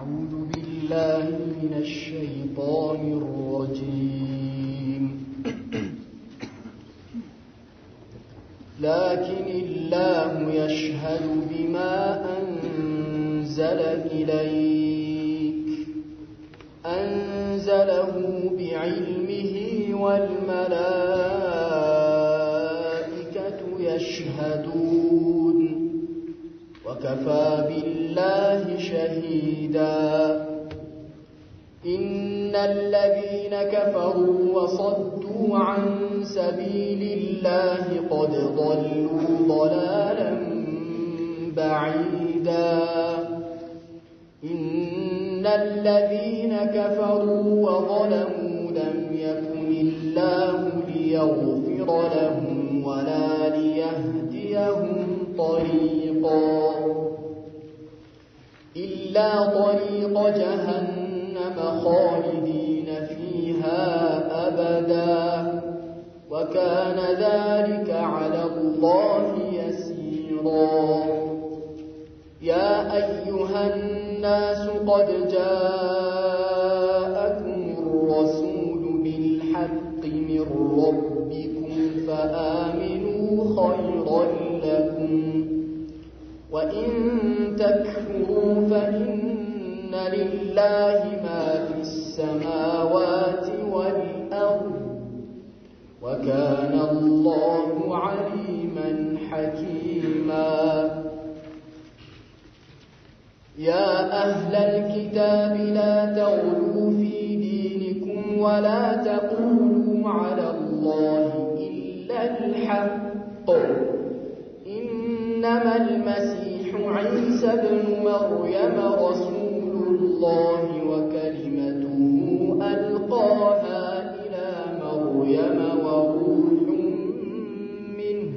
أعوذ بالله من الشيطان الرجيم. لكن الله يشهد بما أنزل إليك أنزله بعلمه والملائكة يشهدون وكفى بالله شهيدا. إن الذين كفروا وصدوا عن سبيل الله قد ضلوا ضلالا بعيدا. إن الذين كفروا وظلموا لم يكن الله ليغفر لهم ولا ليهديهم طريقا إلا طريق جهنم خالدين فيها أبدا وكان ذلك على الله يسيرا. يا أيها الناس قد جاءكم الرسول بالحق من ربكم فآمنوا خيرا لكم وإن تكفروا فإن لله ما في السماوات والأرض وكان الله عليما حكيما. يا أهل الكتاب لا تغلوا في دينكم ولا تقولوا على الله إلا الحق. إنما المسيح عيسى ابن مريم رسول الله وكلمته ألقاها إلى مريم وروح منه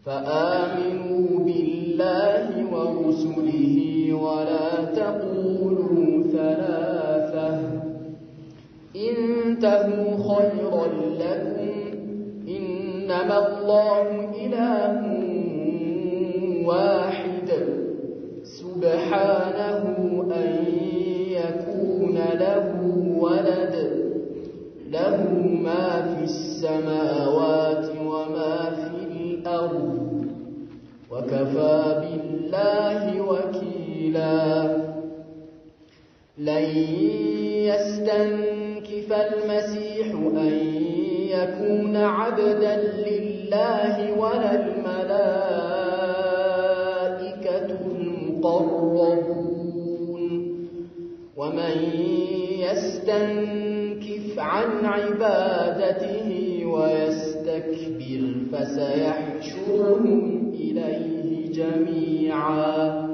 فآمنوا بالله ورسله ولا تقولوا ثلاثة انتهوا خيرا لكم إنما الله إله واحد سبحانه أن يكون له ولد له ما في السماوات وما في الأرض وكفى بالله وكيلا. لن يستنكف المسيح أن يكون عبدا لله ولا الملائكة المقربون ومن يستنكف عن عبادته ويستكبر فسيحشرهم إليه جميعا.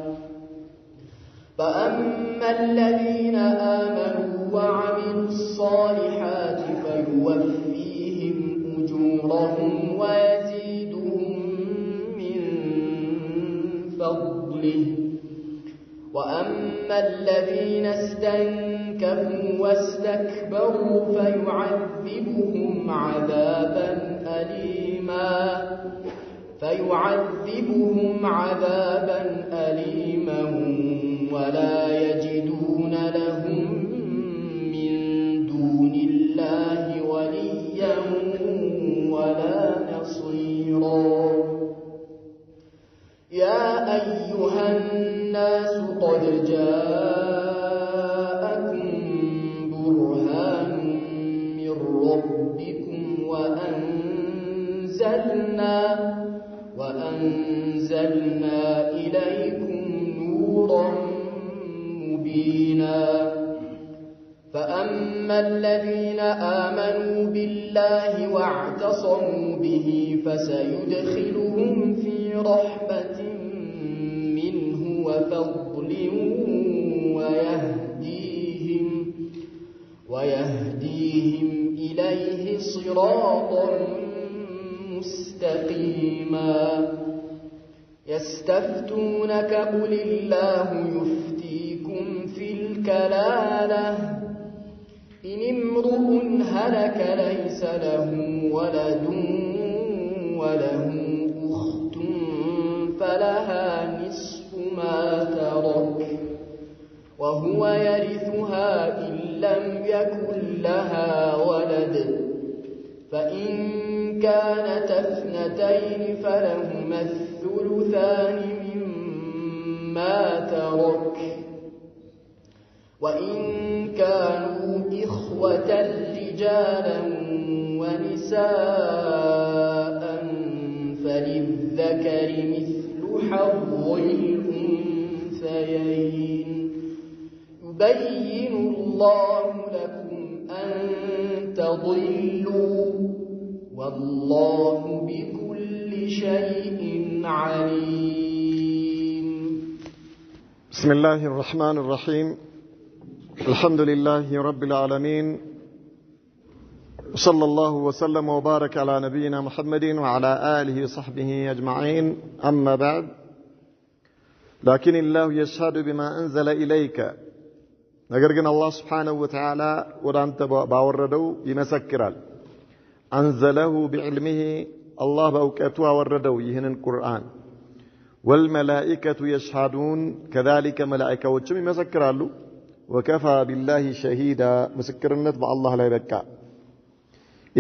فأما الذين آمنوا وعملوا الصالحات فيوفيهم أجورهم ويزيدهم من فضله وأما الذين استنكفوا واستكبروا فيعذبهم عذابا أليما ولا يجدون لهم من دون الله وليا ولا نصيرا. يا أيها الناس قد جاءكم برهان من ربكم وأنزلنا إليكم نورا مبينا. فأما الذين آمنوا بالله واعتصموا به فسيدخلهم في رحمة منه وفضل ويهديهم إليه صراطا مستقيما. يستفتونك قل الله يفتيكم في الكلالة إن امرؤ هلك ليس له ولد وله أخت فلها نصف ما ترك وهو يرثها إن لم يكن لها ولد فإن كانت اثنتين فلهما الثلثان مما ترك وإن كانوا إخوة رجالا ونساء فللذكر مثل حظ الأنثيين يبين الله لكم أن تضلوا والله بكل شيء عليم. بسم الله الرحمن الرحيم. الحمد لله رب العالمين، صلى الله وسلم وبارك على نبينا محمد وعلى آله وصحبه أجمعين. أما بعد، لكن الله يشهد بما أنزل إليك. نقرقنا الله سبحانه وتعالى ورانت باوردو يمسكرال. أنزله بعلمه، الله باوكتوا وردو يهن القرآن. والملائكة يشهدون، كذلك ملائكة وجم يمسكرالو. وكفى بالله شهيدا، مسكرنت بالله لا يبكى.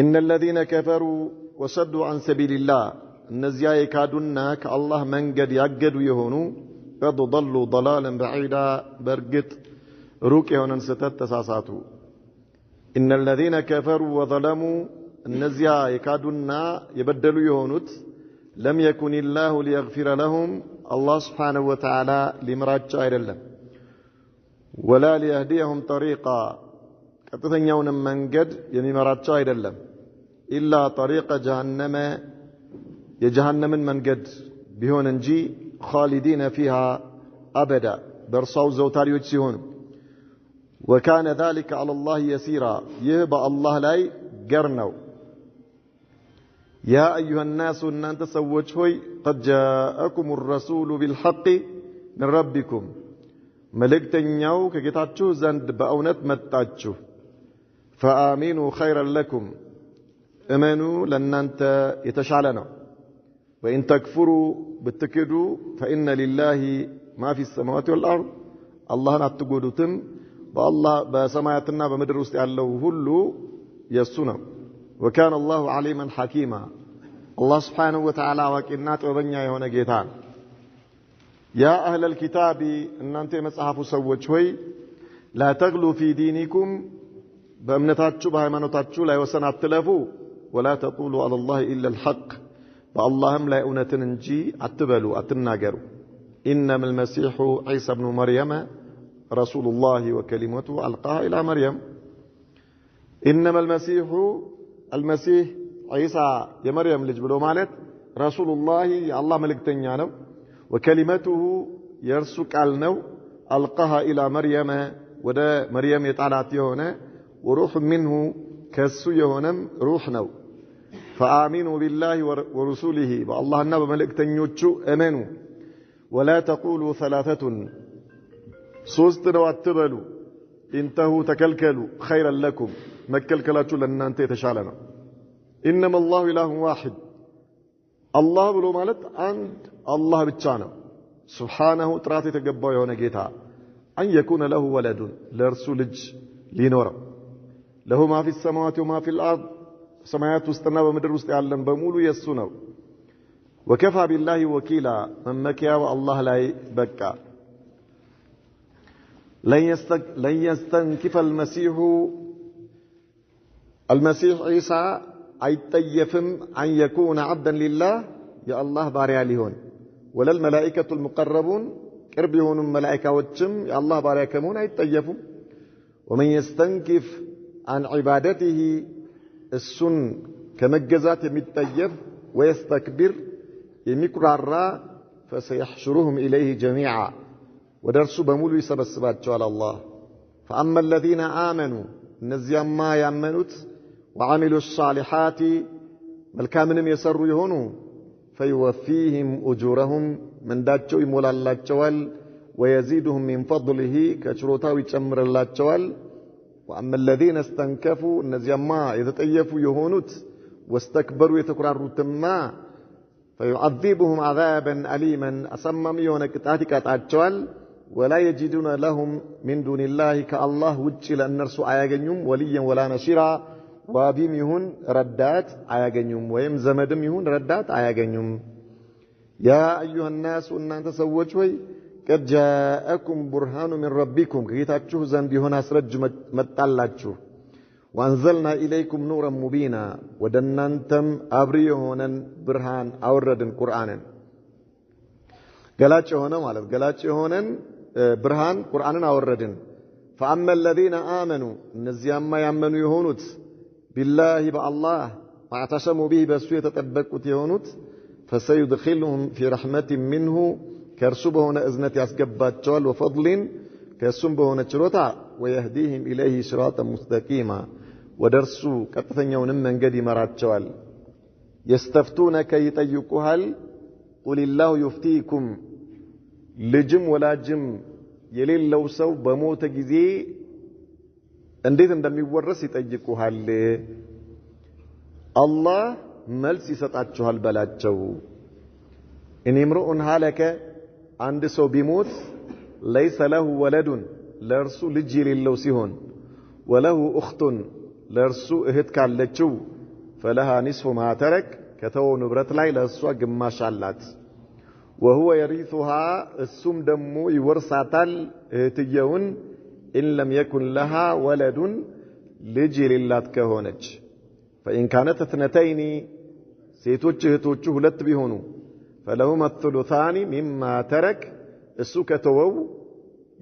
إن الذين كفروا وصدوا عن سبيل الله، النزيا يكادونا كالله من قد يقدوا يهونو قد ضلوا ضلالا بعيدا، برقت روكي وننستت تساساتو. إن الذين كفروا وظلموا، النزيا يكادونا يبدلوا يهونوت لم يكن الله ليغفر لهم، الله سبحانه وتعالى لمراجع إلى ولا ليهديهم طريقا، كتثنيون من قد يمراجع إلى إلا طريق جهنم، يجهنم من قد بهون نجي خالدين فيها أبدا، برصاو زوتار يجسيون. وكان ذلك على الله يسيرا، يهبأ الله لاي قرنو. يا أيها الناس أن أنت سوّجهوي قد جاءكم الرسول بالحق من ربكم، ملكتنيو كجتاتشو زند بأونت متاتشو، فآمنوا خيرا لكم، امنوا لأن أنت يتشعلنا. وإن تكفروا بالتكدوا فإن لله ما في السماوات والأرض، الله نتقودتم بالله بسماياتنا بمدرس الله هلو يسونا. وكان الله عليما حكيما، الله سبحانه وتعالى وكنات وبنيا يهون جيتان. يا أهل الكتاب أن أنت مصحف سوّجوي لا تغلوا في دينكم، بأمنتاتشو بهيمانوتاتشو لا يوسن التلفو، ولا تقولوا على الله إلا الحق، فاللهم لا أنتننجي أتبلوا أتناقروا. إنما المسيح عيسى بن مريم رسول الله وكلمته ألقاها إلى مريم. إنما المسيح عيسى يا مريم لجبلو مالت رسول الله، يا الله ملك تنيانو، وكلمته يرسك النو ألقاها إلى مريم، ودا مريم يتعلات يهونا، وروح منه كسو يهونم روح نو. فآمنوا بالله ورسوله، بالله النبي ملك تنيوتشو أمنوا. ولا تقولوا ثلاثة، صوستنا واتبلوا، انتهوا تكلكلوا خيرا لكم، مكلكلاتشو لأن أنت تشعلنا. إنما الله إله واحد، الله بلو مالت عند الله بتشانا سبحانه تراتي تقبوا يهونا جيتها أن يكون له ولد، لرسولج لينورا، له ما في السماوات وما في الأرض، سماوات وستنا ومدر وستعلم بمولو يسونو. وكفى بالله وكيلا، من مكيا والله لا يبكى. لن يستنكف المسيح عيسى أي طيفم أن يكون عبدا لله، يا الله باريا لهون. ولا الملائكة المقربون، قرب يهون الملائكة وجم، يا الله باريا كمون أي طيفم. ومن يستنكف عن عبادته، السن كمجزات يمتطيف، ويستكبر يمكرر، فسيحشرهم إليه جميعا، ودرسوا بمولو يسبسبات على الله. فأما الذين آمنوا، نزيا ما يأمنوا وعملوا الصالحات، ملكامنم يسروا يهونوا، فيوفيهم أجورهم، من داتشو يمول الله تشوال، ويزيدهم من فضله كشروطاوي تشمر الله تشوال. وأما الذين استنكفوا، نزيا ما يتطيفوا يهونوت واستكبروا يتكرروا تما، فيعذبهم عذابا أليما، أسمم يونك تاتك أتعجوال، ولا يجدون لهم من دون الله كالله وجل النرس آياغنيوم وليا ولا نشيرا وابيم يهون ردات آياغنيوم ويم زمدم يهون ردات آياغنيوم يا أيها الناس أن تسوجوا قد جاءكم برهان من ربكم كيتاچو زنب يهون أسرج متالاچو وأنزلنا إليكم نورا مبينا ودنانتم أبريهونا برهان أوردن قرآنا قلاچ هونا مالت قلاچ هونا برهان قرآن أوردن فأما الذين آمنوا نزيام ما يأمنوا يهونت بالله بالله واعتصموا به بسوية تطبقوا يهونت فسيدخلهم في رحمة منه كرسبهن أزنة أسقبات جوال وفضل كسنبهن شروطا ويهديهم إليه صراطا مستقيما ودرسوا كتفنيون من قد مرات جوال يستفتونك يتيقهل قل الله يفتيكم لجم ولا جم يلين لو سو بموت جزي انديت اندمي ورس يتيقهل الله ملس يسطعچوال بلاچو ان امرؤ هلك عند سو بيموت ليس له ولد لرسو لجي للو سيهون وله اخت لرسو اهت كالچو فلها نصف ما ترك كتو نبرت لاي لسوا ግማሽ አላት وهو يرثها السم دمو يورثاتال اهتيون ان لم يكن لها ولد لجي للات كهونج فإن كانت اثنتين سيتوچ اهتوچ ሁለት ቢሆኑ فلهما الثلثان مما ترك እሱ ከተወው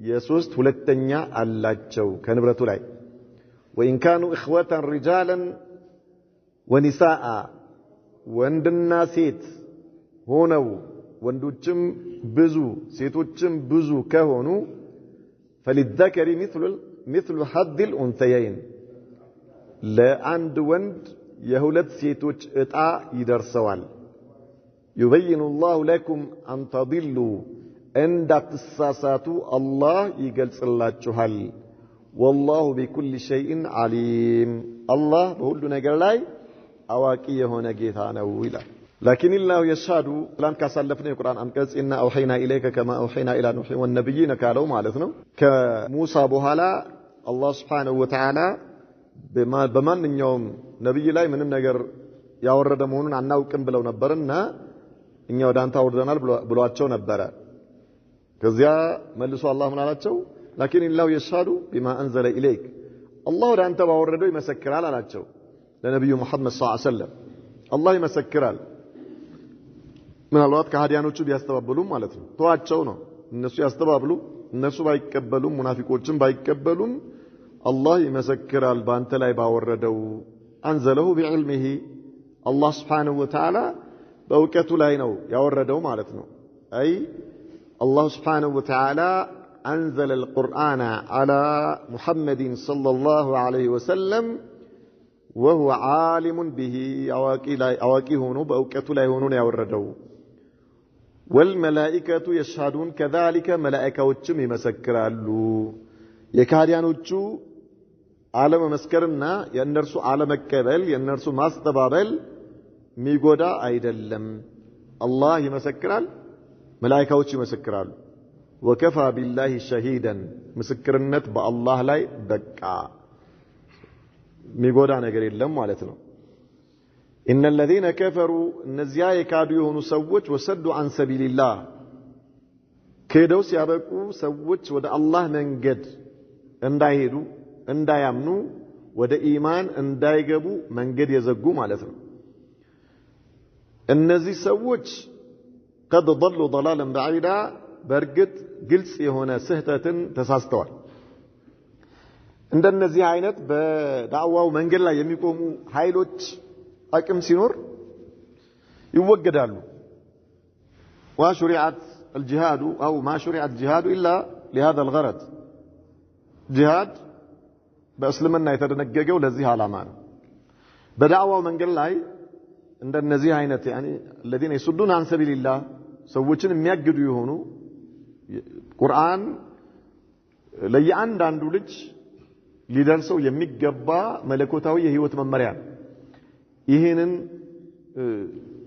የሶስት ሁለተኛ አላቸው ከንብረቱ ላይ وإن كانوا إخوة رجالا ونساء ወንድና ሴት ሆነው ወንዶችም ብዙ ሴቶችም ብዙ ከሆኑ فللذكر مثل حظ الأنثيين ለአንድ ወንድ የሁለት ሴቶች ዕጣ ይደርሰዋል يبين الله لكم أن تضلوا እንዳትሳሳቱ አላህ ይገልጽላችኋል والله بكل شيء عليم الله በሁሉ ነገር ላይ አዋቂ የሆነ ጌታ ነው ይላል لكن الله يشهد لان ካሳለፍነው የቁርአን አንቀጽ እና أوحينا إليك كما أوحينا إلى نوح والنبيين ካለው ማለት ነው ከሙሳ በኋላ አላህ Subhanahu Wa Ta'ala በማንኛውም ነብይ ላይ ምንም ነገር ያወረደ መሆኑን አናውቅም ብለው ነበርና እኛ ወደ አንተ አውርደናል ብሏቸው ነበር ከዚያ መልሶ አላህ ምን አላቸው لكن الله يشهد بما أنزل إليك الله ወደ አንተ ባወረደው ይመሰክራል አላቸው ለነብዩ መሐመድ ሰለላሁ ዐለይሂ ወሰለም አላህ ይመሰክራል ምናልባት ከሃዲያኖቹ ቢያስተባብሉም ማለት ነው ተዋቸው ነው እነሱ ያስተባብሉ እነሱ ባይቀበሉም ሙናፊቆችም ባይቀበሉም الله يمسكرال بانت لاي باوردو انزله بعلمه الله سبحانه وتعالى بوقته لاي نو ياوردو معناتنو اي الله سبحانه وتعالى انزل القرآن على محمد صلى الله عليه وسلم وهو عالم به اواقي هونو بوقته لاي هونو ياوردو والملائكه يشهدون كذلك ملائكه يمسكرالو የካዲያኖቹ ዓለም መስከርና የእነርሱ ዓለም መቀበል የእነርሱ ማስተባበል ሚጎዳ አይደለም አላህ ይመሰክራል መላእክቶች ይመሰክራሉ ወከፋ ቢላሂ ሸሂደን ምስክርነት በአላህ ላይ በቃ ሚጎዳ ነገር የለም ማለት ነው ان الذين كفروا እነዚያ የካዱ የሆኑ ሰዎች ወሰዱ عن سبيل الله ከደው ሲያበቁ ሰዎች ወደ አላህ መንገድ እንዳይሄዱ እንዳያምኑ ወደ ኢማን እንዳይገቡ መንገድ የዘጉ ማለት ነው እነዚህ ሰዎች قد ضلوا ضلالا بعيدا በርግጥ ግልጽ የሆነ ስህተትን ተሳስተዋል እንደነዚህ አይነት በዳዕዋው መንገድ ላይ የሚቆሙ ኃይሎች አቅም ሲኖር ይወገዳሉ وشرعت الجهاد أو ما شرع الجهاد إلا لهذا الغرض جهاد بأسلمنا يتدنققوا لذي علامة بدعوة من قال لي عند النزيه عينة يعني الذين يصدون عن سبيل الله سوتشن ميقدوا يهونوا قرآن لي عند عنده لدرسوا يميقبا ملكوتاوية هيوت من مريان ይሄንን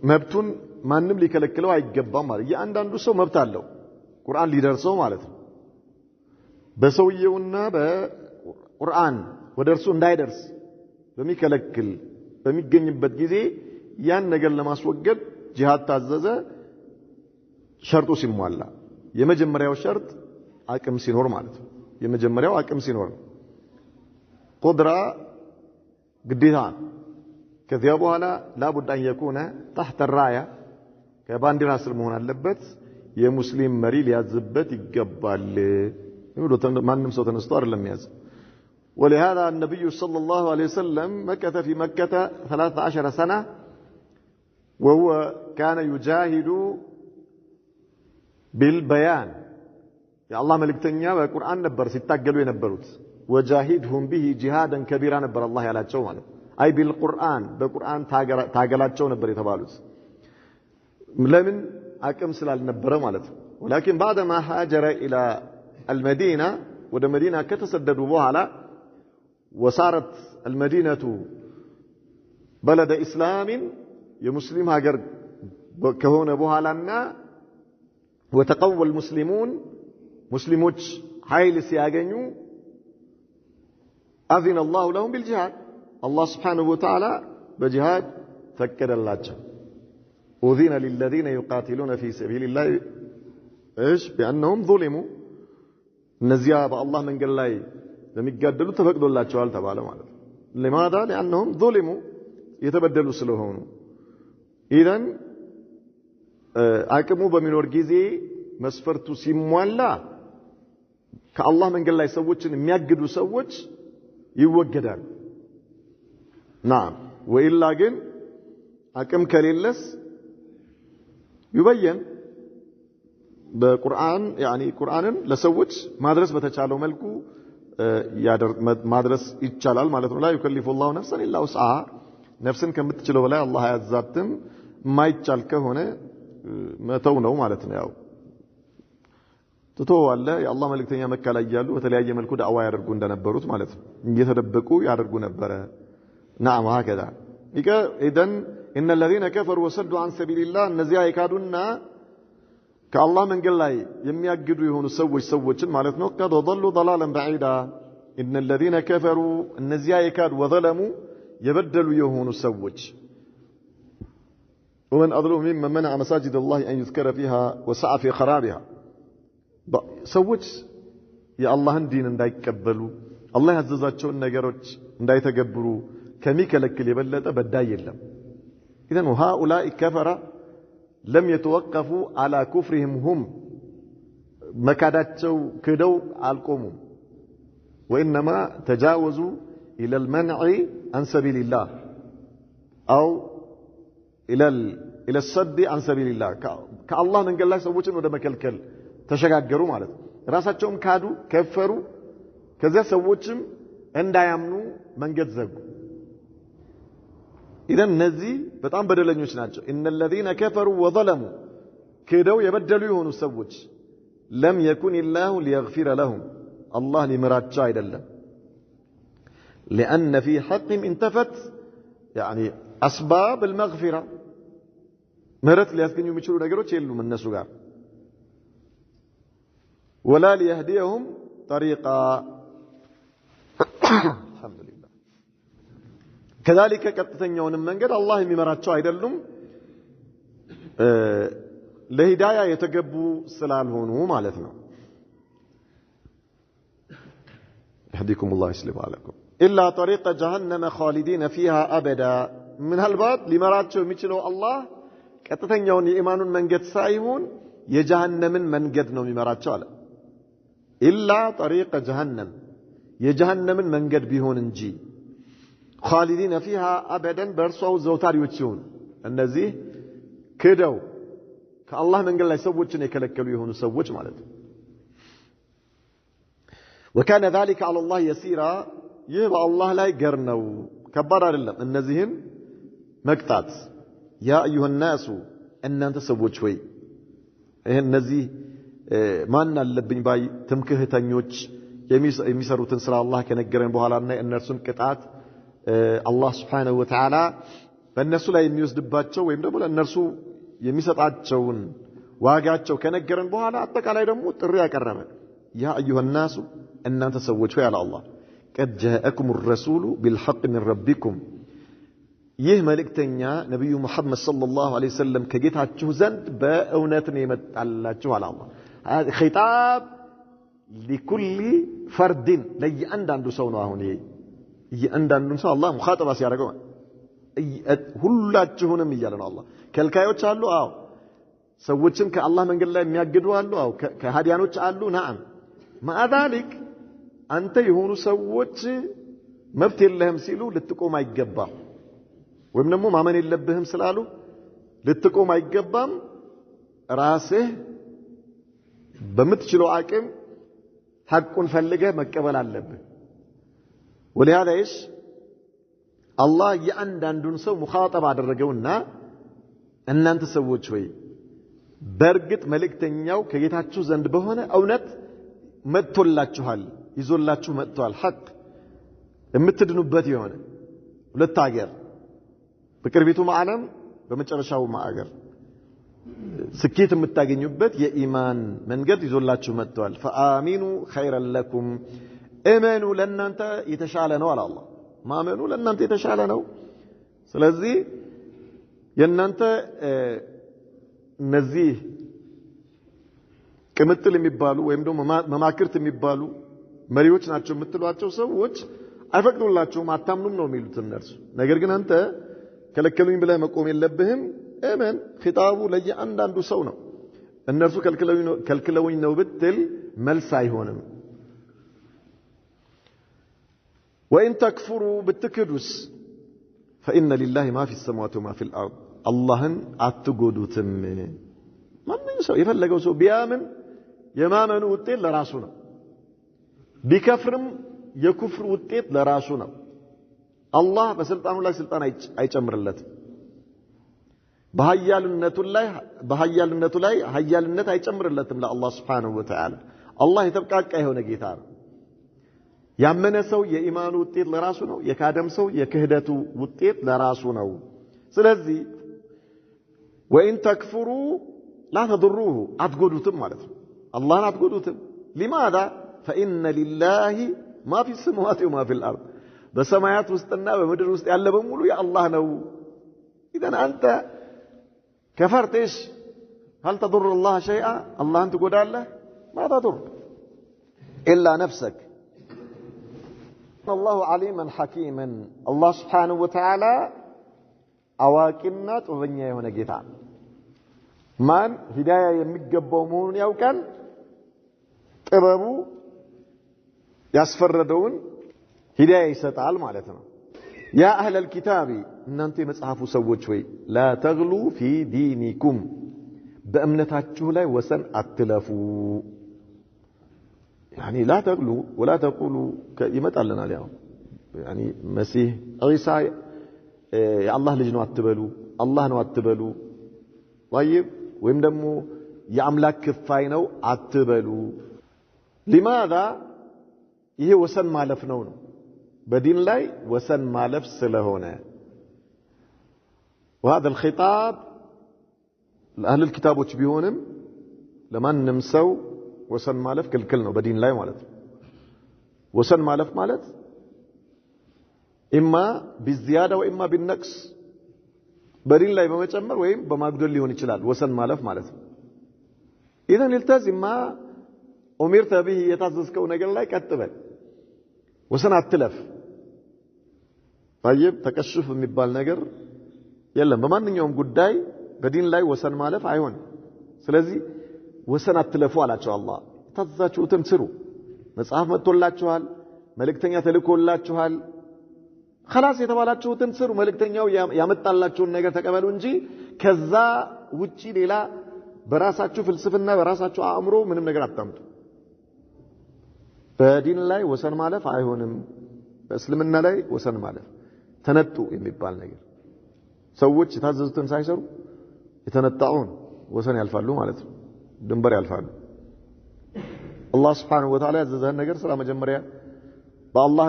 መብቱን ማንም ሊከለክለው አይገባም ማለት ያንዳንዱ ሰው መብት አለው ቁርአን ሊደርሰው ማለት ነው በሰውየውና በቁርአን ወደ እርሱ እንዳይደርስ በሚከለክል በሚገኝበት ጊዜ ያን ነገር ለማስወገድ ጂሃድ ታዘዘ ሸርጡ ሲሟላ የመጀመሪያው ሸርጥ አቅም ሲኖር ማለት ነው የመጀመሪያው አቅም ሲኖር ቁድራ ግዴታ ከዚያ በኋላ لابد ان يكون تحت الرايه ከባንዲራ ስር መሆን አለበት የሙስሊም መሪ ሊያዝበት ይገባል ማንም ሰው ተነስቶ አይደለም ያዝ ولهذا النبي صلى الله عليه وسلم مكث في مكة 13 سنة وهو كان يجاهد بالبيان يا الله ملكتنيا بالقرآن نبر ሲታገሉ የነበሩት وجاهدهم به جهادا كبيرا نبر الله ያላቸው ማለት أي بالقرآن በቁርአን ታገላቸው ነበር የተባሉት ለምን አቅም ስላልነበረ ማለት ነው ولكن بعدما هاجر إلى المدينة ወደ መዲና ከተሰደዱ በኋላ وصارت المدينة بلد إسلام يمسلم هاجر كهون بوهالنا وتقوى المسلمون مسلموش حيل سياغنيو أذن الله لهم بالجهاد الله سبحانه وتعالى بجهاد فكر الله أذن للذين يقاتلون في سبيل الله إيش بأنهم ظلموا نزياب الله من قال الله لم يقدلوا تفقدوا الله تعالى تبالي مالك لماذا؟ لأنهم ظلموا يتبدلوا سلوهون إذن أكمو بمنور جيزي مسفرتو سيموالا كالله من قال الله يسوّتش ميقدوا سوّتش يوجدان نعم وإلا جن أكم كليلس يبين بقرآن يعني قرآن لسوّتش مدرس بتشالو ملكو مدرس يتشالال مالتنا لا يكلف الله نفسا إلا وسعها نفسا كم بتشلو ولا الله يعزاتهم ما يتشال كهونه ما تونه مالتنا ياو تتوه الله يا الله ملك تنيا مكة لا يجالو وتلاقي ملكو دعوة يرجون دنبروت مالتنا يتدبكوا يرجون نبرة نعم هكذا إذن إن الذين كفروا وصدوا عن سبيل الله النزيا يكادونا كالله من قال لي يميقدوا يهون سوّج مالتنا قد ضلوا ضلالا بعيدا إن الذين كفروا النزيا يكادوا وظلموا يبدلوا يهون سوّج ومن أظلم ممن منع مساجد الله أن يذكر فيها وسعى في خرابها سوّج يا الله دين انداي يقبلوا الله يعززاቸውን ነገሮች እንዳይተገብሩ ከሚከለክል የበለጠ በዳይ የለም إذن هؤلاء كفرة لم يتوقفوا على كفرهم هم مكاداتቸው ክደው አልቆሙም وإنما تجاوزوا إلى المنع عن سبيل الله أو إلى الصد عن سبيل الله كالله من قال الله ሰዎችን ወደ መከልከል ተሸጋገሩ ማለት ራሳቸውም ካዱ ከፈሩ ከዚያ ሰዎችም እንዳያምኑ መንገድ ዘጉ إذن نزي በጣም በደለኞች ናቸው إن الذين كفروا وظلموا كدوا يبدلوا يهونوا ሰዎች لم يكن الله ليغفر لهم الله ሊምራቸው አይደለም لأن في حقهم انتفت يعني أسباب المغفرة ምህረት ሊያስገኙ የሚችሉ ነገሮች የሉም እነሱ ጋር ولا ليهديهم طريقا الحمد لله كذلك ቀጥተኛውን መንገድ አላህ የሚመራቸው አይደሉም ለሂዳያ የተገቡ ስላልሆኑ ማለት ነው يهديكم الله يسلم عليكم إلا طريق جهنم خالدين فيها أبدا من هالباب ሊመራቸው የሚችለው አላህ ቀጥተኛውን የኢማኑን መንገድ ሳይሆን የጀሃነምን መንገድ ነው የሚመራቸው አለ إلا طريق جهنم የጀሃነምን መንገድ ቢሆን እንጂ خالدين فيها أبدا برسوا زوتاريዎች ሲሆኑ እነዚህ ክደው ከአላህ መንገድ ላይ ሰዎችን የከለከሉ የሆኑ ሰዎች ማለት ነው وكان ذلك على الله يسيرا ይህ በአላህ ላይ ገር ነው ከባድ አይደለም እነዚህን መቅጣት يا أيها الناس እናንተ ሰዎች ሆይ እነዚህ ማን አለብኝ ባይ ትምክህተኞች የሚሰሩትን ስራ አላህ ከነገረን በኋላና እነርሱን ቅጣት አላህ Subhanahu Wa Ta'ala በእነሱ ላይ የሚወስድባቸው ወይም ደግሞ ለእነርሱ የሚሰጣቸውን ዋጋቸው ከነገረን በኋላ አጠቃላይ ደግሞ ጥሪ ያቀረበ ያ أيها الناس እናንተ ሰዎች ሆይ አለ አላህ قد جاءكم الرسول بالحق من ربكم ይህ መልእክተኛ ነብዩ መሐመድ ሰለላሁ ዐለይሂ ወሰለም ከጌታችሁ ዘንድ በእውነት ነው የመጣላችሁ አለ አላህ ኺጣብ لكل فرد ለእያንዳንዱ ሰው ነው አሁን ይሄ እያንዳንዱን ሰው አላህ ሙኻጠባ ሲያደርገው ሁላችሁንም እያለ ነው አላህ ከልካዮች አሉ አዎ ሰዎችን ከአላህ መንገድ ላይ የሚያግዱ አሉ አዎ ከሃዲያኖች አሉ نعم مع ذلك አንተ የሆኑ ሰዎች መብት የለህም ሲሉ ልትቆም አይገባም ወይም ደግሞ ማመን የለብህም ስላሉ ልትቆም አይገባም ራስህ በምትችለው አቅም ሐቁን ፈልገህ መቀበል አለብህ ولهذا ايش الله ያንዳንዱን ሰው ሙኻጠባ አደረገውና እናንተ ሰዎች ሆይ በርግጥ መልእክተኛው ከጌታችሁ ዘንድ በሆነ እውነት መጥቶላችኋል ይዞላችሁ መጥቷል ሐቅ የምትድኑበት የሆነ ሁለት ሀገር በቅርቢቱ ዓለም በመጨረሻው ሀገር ስኬት የምታገኙበት የኢማን መንገድ ይዞላችሁ መጥቷል فآمنوا خيرا لكم እመኑ ለእናንተ የተሻለ ነው አለ አላህ ማመኑ ለእናንተ የተሻለ ነው ስለዚህ የእናንተ እነዚህ ቅምጥል የሚባሉ ወይም ደግሞ መማክርት የሚባሉ መሪዎች ናቸው የምትሏቸው ሰዎች አይፈቅዱላችሁም አታምኑም ነው የሚሉት እነርሱ ነገር ግን አንተ ከለከሉኝ ብለህ መቆም የለብህም እመን ኺጣቡ ለእያንዳንዱ ሰው ነው እነርሱ ከልክለውኝ ነው ብትል መልስ አይሆንም وإن تكفروا بالتكدس فإن لله ما في السماوات وما في الأرض اللهن أتقودوتم من يسوي يفلقوا سو بيامن يمامن وطيت لراسونا بكفرم يكفر وطيت لراسونا الله بسلطانه لا سلطان أيجمر اللت بهيالنة لا هيالنة أيجمر اللتم لا الله سبحانه وتعالى الله يتبقى كأيه نجيتار ያመነ ሰው የኢማኑ ውጤት ለራሱ ነው የካደም ሰው የክህደቱ ውጤት ለራሱ ነው ስለዚህ ወይን ተክፍሩ لا تضروه አትጎዱትም ማለት ነው አላህን አትጎዱትም لماذا فإن لله ما في السماوات وما في الأرض በሰማያት ውስጥና በምድር ውስጥ ያለ በሙሉ የአላህ ነው اذا انت كفرت ايش هل تضر الله شيئا الله انت تقولله ما تضر الا نفسك الله عليما حكيما الله سبحانه وتعالى አዋቂና ጥበበኛ የሆነ ጌታ ማን ሂዳያ የሚገባው መሆኑን ያውቃል ጥበቡ ያስፈረደውን ሂዳያ ይሰጣል ማለት ነው ያ አህለ الكتاب እናንተ የመጽሐፉ ሰዎች ሆይ لا تغلوا في دينكم በእምነታችሁ ላይ ወሰን አትለፉ يعني لا تغلوا ولا تقولوا يمطالنا اليوم يعني مسيح عيسى يا الله ልጅ ነው አትበሉ አላህ ነው አትበሉ طيب ወይም ደግሞ የአምላክ ክፋይ ነው አትበሉ لماذا ይሄ ወሰን ማለፍ ነው በዲን ላይ ወሰን ማለፍ ስለሆነ وهذا الخطاب لأهل الكتابዎች ቢሆንም ለማንም ሰው ወሰን ማለፍ ክልክል ነው በዲን ላይ ማለት ነው ወሰን ማለፍ ማለት إما بالزيادة وإما بالنقص በዲን ላይ በመጨመር ወይም በማጉደል ሊሆን ይችላል ወሰን ማለፍ ማለት ነው إذن التزم ما أمرت به የታዘዝከው ነገር ላይ ቀጥ በል ወሰን አትለፍ طيب ተከሽፍ የሚባል ነገር የለም በማንኛውም ጉዳይ በዲን ላይ ወሰን ማለፍ አይሆን ስለዚህ ወሰን አትለፉ አላቸው አላህ ታዛችሁትን ስሩ መጽሐፍ መጥቶላችኋል መልእክተኛ ተልኮላችኋል خلاص የተባላችሁትን ስሩ መልእክተኛው ያመጣላችሁን ነገር ተቀበሉ እንጂ ከዛ ውጪ ሌላ በራሳችሁ ፍልስፍና በራሳችሁ አእምሮ ምንም ነገር አታምጡ በዲን ላይ ወሰን ማለፍ አይሆንም በእስልምና ላይ ወሰን ማለፍ ተነጡ የሚባል ነገር ሰዎች የታዘዙትን ሳይሰሩ የተነጣውን ወሰን ያልፋሉ ማለት ነው ድንበር ያልፋሉ አላህ Subhanahu Wa Ta'ala ያዘዘን ነገር ስራ መጀመሪያ በአላህ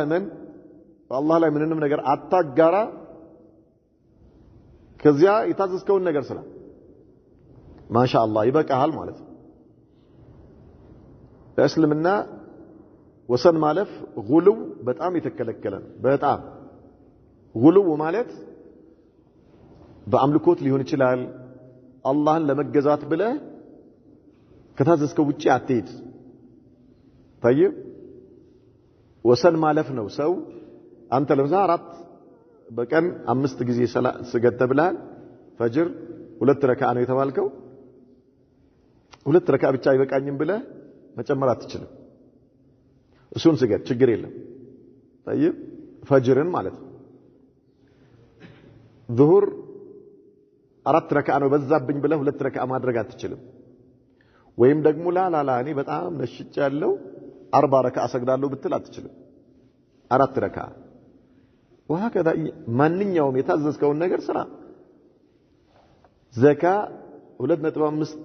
በአላህ ላይ ምንንም ነገር አታጋራ ከዚያ የታዘዝከውን ነገር ስራ ማሻአላህ ይበቃሃል ማለት ነው በእስልምና ወሰን ማለፍ ጉልው በጣም የተከለከለ ነው። በጣም ጉልው ማለት በአምልኮት ሊሆን ይችላል። አላህን ለመገዛት ብለህ ከታዘዝከው ውጪ አትሄድ። طيب ወሰን ማለፍ ነው። ሰው አንተ ለምሳሌ 4 በቀን 5 ጊዜ ሰላት ስገድ ተብለሃል። ፈጅር 2 ረካዓ ነው የተባልከው። 2 ረካዓ ብቻ አይበቃኝም ብለህ መጨመር አትችልም። እሱን ስገድ ችግር የለም። طيب ፈጅርን ማለት ነው። ዙሁር 4 ረካዓ ነው በዛብኝ ብለህ 2 ረካዓ ማድረግ አትችልም። ወይም ደግሞ ላላላ እኔ በጣም ነሽጫለሁ 40 ረካዓ ሰግዳለሁ ብትል አትችልም። 4 ረካዓ وهكذا ማንኛውም የታዘዝከውን ነገር ስራ። ዘካ 2.5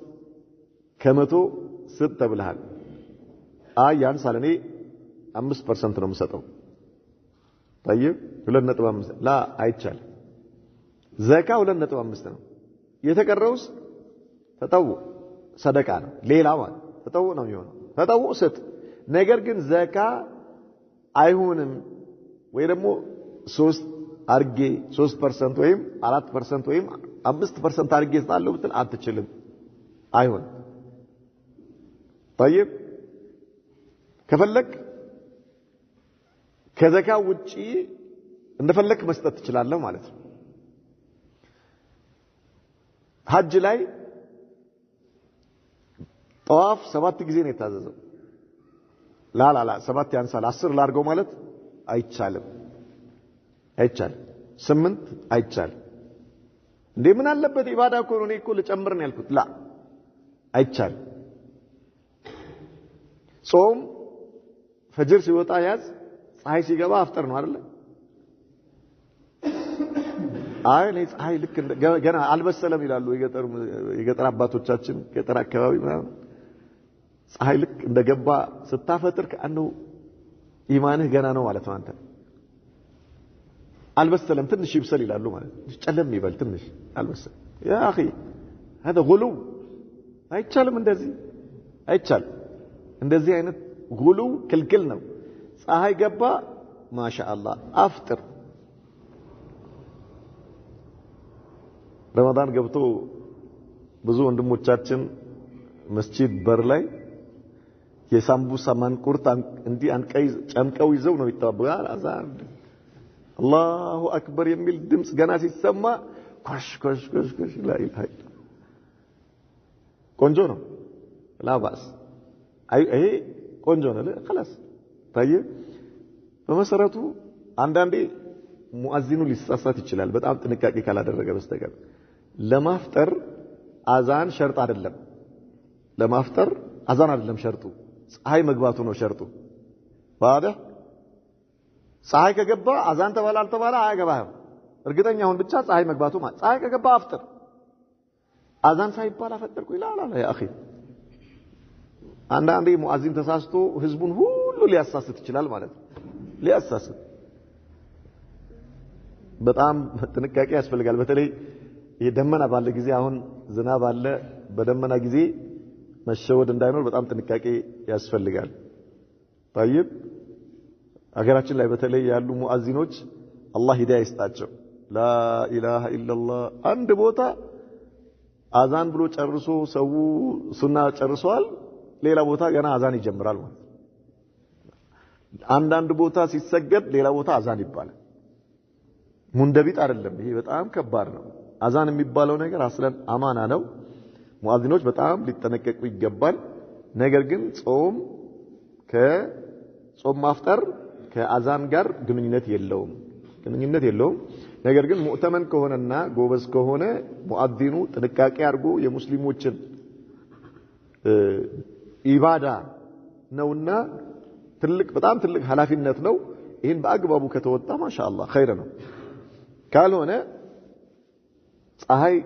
ከመቶ ስጥ ተብለሃል። ያንሳል እኔ 5% ነው የምሰጠው። طيب 2.5 لا አይቻልም። ዘካ 2.5 ነው። የተቀረውስ ተጠው ሰደቃ ነው። ሌላ ማለት ተጠው ነው የሚሆነው። ተጠው ስጥ። ነገር ግን ዘካ አይሆንም ወይ ደግሞ 3 አርጌ 3% ወይም 4% ወይም 5% አርጌ ስጣለሁ ብትል አትችልም። አይሆን طيب ከፈለክ ከዘካ ውጪ እንደፈለክ መስጠት ትችላለህ ማለት ነው። ሐጅ ላይ ጠዋፍ 7 ጊዜ ነው የታዘዘው። ላ 7 ያንሳል 10 ላርገው ማለት አይቻልም። 8 አይቻልም። እንዴ ምን አለበት ኢባዳ እኮ ነው እኔ እኮ ልጨምር ነው ያልኩት። ላ አይቻልም። ጾም ፈጅር ሲወጣ ያዝ፣ ፀሐይ ሲገባ አፍጠር ነው አይደል? እኔ ፀሐይ ልክ ገና አልበሰለም ይላሉ የገጠር አባቶቻችን ገጠር አካባቢ ማለት ፀሐይ ልክ እንደገባ ስታፈጥር ከአንዱ ኢማንህ ገና ነው ማለት ነው። አንተ አልበሰለም ትንሽ ይብሰል ይላሉ ማለት ነው። ጨለም ይበል ትንሽ አልበሰለም ያ اخي هذا غلو አይቻልም። እንደዚህ አይቻልም። እንደዚህ አይነት غلو ክልክል ነው። ፀሐይ ገባ ማሻአላህ አፍጥር። ረመዳን ገብቶ ብዙ ወንድሞቻችን መስጂድ በር ላይ የሳምቡሳ ማንቁርት እንዲህ አንቀይ ጨምቀው ይዘው ነው ይተባበራል። አዛን አላሁ አክበር የሚል ድምጽ ገና ሲሰማ ኮሽ ኮሽ ኮሽ ኮሽ ላኢላሃ ኢላ ቆንጆ ነው። ላባስ ይሄ ቆንጆ ነው። خلاص طيب በመሰረቱ አንዳንዴ ሙአዚኑ ሊሳሳት ይችላል በጣም ጥንቃቄ ካላደረገ በስተቀር። ለማፍጠር አዛን ሸርጥ አይደለም። ለማፍጠር አዛን አይደለም ሸርጡ፣ ፀሐይ መግባቱ ነው ሸርጡ። واضح? ፀሐይ ከገባ አዛን ተባለ አልተባለ አያገባህም። እርግጠኛ ሁን ብቻ ፀሐይ መግባቱ ማለት ፀሐይ ከገባ አፍጥር። አዛን ሳይባል አፈጠርኩ ይላል ያ اخي። አንዳንዴ ሙአዚን ተሳስቶ ህዝቡን ሁሉ ሊያሳስት ይችላል ማለት ነው። ሊያሳስት በጣም ጥንቃቄ ያስፈልጋል። በተለይ የደመና ባለ ጊዜ አሁን ዝናብ አለ። በደመና ጊዜ መሸወድ እንዳይኖር በጣም ጥንቃቄ ያስፈልጋል። طيب አገራችን ላይ በተለይ ያሉ ሙአዚኖች አላህ ሂዳያ ይስጣቸው። ላ ኢላሃ ኢላላህ አንድ ቦታ አዛን ብሎ ጨርሶ ሰው ሱና ጨርሷል፣ ሌላ ቦታ ገና አዛን ይጀምራል ማለት። አንዳንድ ቦታ ሲሰገድ ሌላ ቦታ አዛን ይባላል። ሙንደቢጥ አይደለም። ይሄ በጣም ከባድ ነው። አዛን የሚባለው ነገር አስለን አማና ነው። ሙአዚኖች በጣም ሊጠነቀቁ ይገባል። ነገር ግን ጾም ማፍጠር ከአዛን ጋር ግንኙነት የለውም። ነገር ግን ሙእተመን ከሆነና ጎበዝ ከሆነ ሙአዚኑ ጥንቃቄ አድርጎ የሙስሊሞችን ኢባዳ ነውና በጣም ትልቅ ኃላፊነት ነው። ይሄን በአግባቡ ከተወጣ ማሻአላህ ኸይር ነው። ካልሆነ ፀሐይ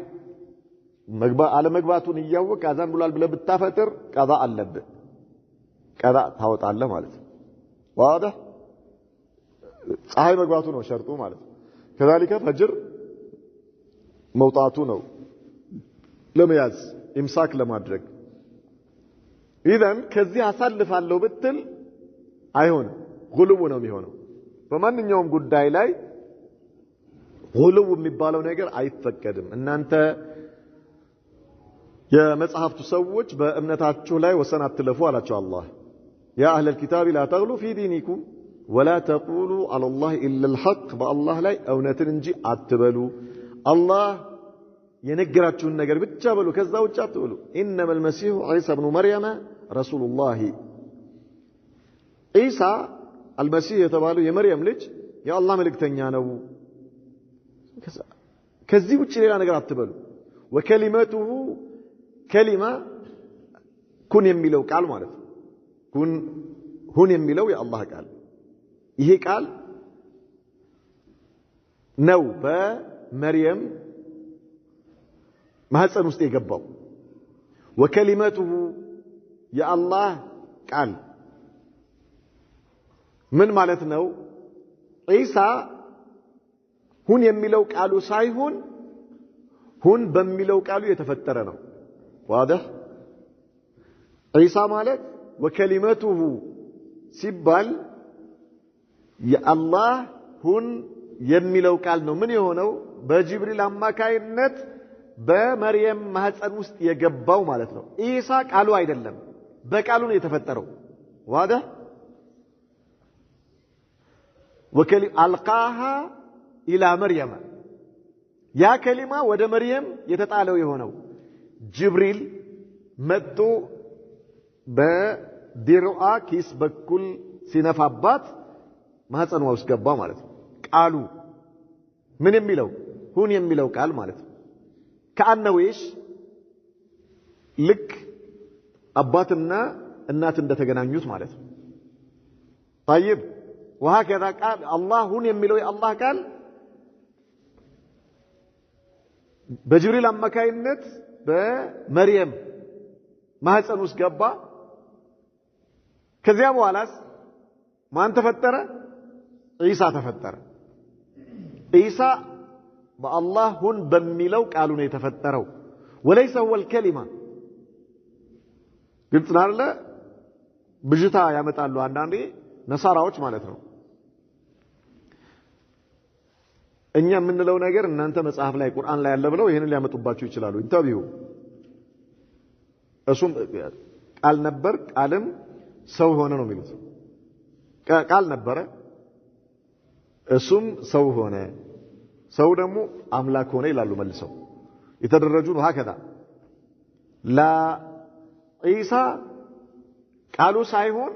አለመግባቱን እያወቅ አዛን ብሏል ብለህ ብታፈጥር ቀዳ አለብህ። ቀዳ ታወጣለህ ማለት ነው። واضح? ፀሐይ መግባቱ ነው ሸርጡ ማለት ነው። كذلك ፈጅር መውጣቱ ነው ለመያዝ ኢምሳክ ለማድረግ። ኢዘን ከዚህ አሳልፋለሁ ብትል አይሆንም ጉልው ነው የሚሆነው በማንኛውም ጉዳይ ላይ ጉልው የሚባለው ነገር አይፈቀድም እናንተ የመጽሐፍቱ ሰዎች በእምነታችሁ ላይ ወሰን አትለፉ አላቸው አላህ ያ አህለል ኪታብ ላ ተግሉ ፊ ዲኒኩም ولا تقولوا على الله إلا الحق بالله لا እውነትን እንጂ አትበሉ አላህ የነገራችሁን ነገር ብቻ በሉ ከዛ ውጭ አትበሉ إنما المسيح عيسى ابن مريم رسول الله عيسى المسيح የተባለው የመርየም ልጅ የአላህ መልእክተኛ ነው ከዚህ ውጭ ሌላ ነገር አትበሉ وكلمته كلمة ኩን የሚለው ቃል ማለት ሁን የሚለው የአላህ ቃል ይሄ ቃል ነው በመርየም ማህፀን ውስጥ የገባው ወከሊመቱሁ የአላህ ቃል ምን ማለት ነው ኢሳ ሁን የሚለው ቃሉ ሳይሆን ሁን በሚለው ቃሉ የተፈጠረ ነው واضح ኢሳ ማለት ወከሊመቱሁ ሲባል የአላህ ሁን የሚለው ቃል ነው ምን የሆነው በጅብሪል አማካይነት በመርየም ማህፀን ውስጥ የገባው ማለት ነው ኢሳ ቃሉ አይደለም በቃሉ ነው የተፈጠረው واضح አልቃሃ ኢላ መርየም ያ ከሊማ ወደ መርየም የተጣለው የሆነው ጅብሪል መጥቶ በዲርአ ኪስ በኩል ሲነፋባት ማህፀኗ ውስጥ ገባ ማለት ነው ቃሉ ምን የሚለው ሁን የሚለው ቃል ማለት ነው ከአነዌሽ ልክ አባትና እናት እንደተገናኙት ማለት ነው طيب وهكذا قال الله ሁን የሚለው የአላህ ቃል በጅብሪል አማካይነት በመርየም ማህፀን ውስጥ ገባ ከዚያ በኋላስ ማን ተፈጠረ ኢሳ ተፈጠረ ኢሳ በአላህ ሁን በሚለው ቃሉ ነው የተፈጠረው ወለይሰ هو الكلمه ግልጽ ነው አይደል ብጅታ ያመጣሉ አንዳንዴ ነሳራዎች ማለት ነው እኛ የምንለው ነገር እናንተ መጽሐፍ ላይ ቁርአን ላይ ያለ ብለው ይሄንን ሊያመጡባችሁ ይችላሉ ኢንተርቪው እሱም ቃል ነበር ቃልም ሰው ሆነ ነው የሚሉት ቃል ነበረ እሱም ሰው ሆነ ሰው ደግሞ አምላክ ሆነ ይላሉ መልሰው የተደረጁን وهكذا ላ ኢሳ ቃሉ ሳይሆን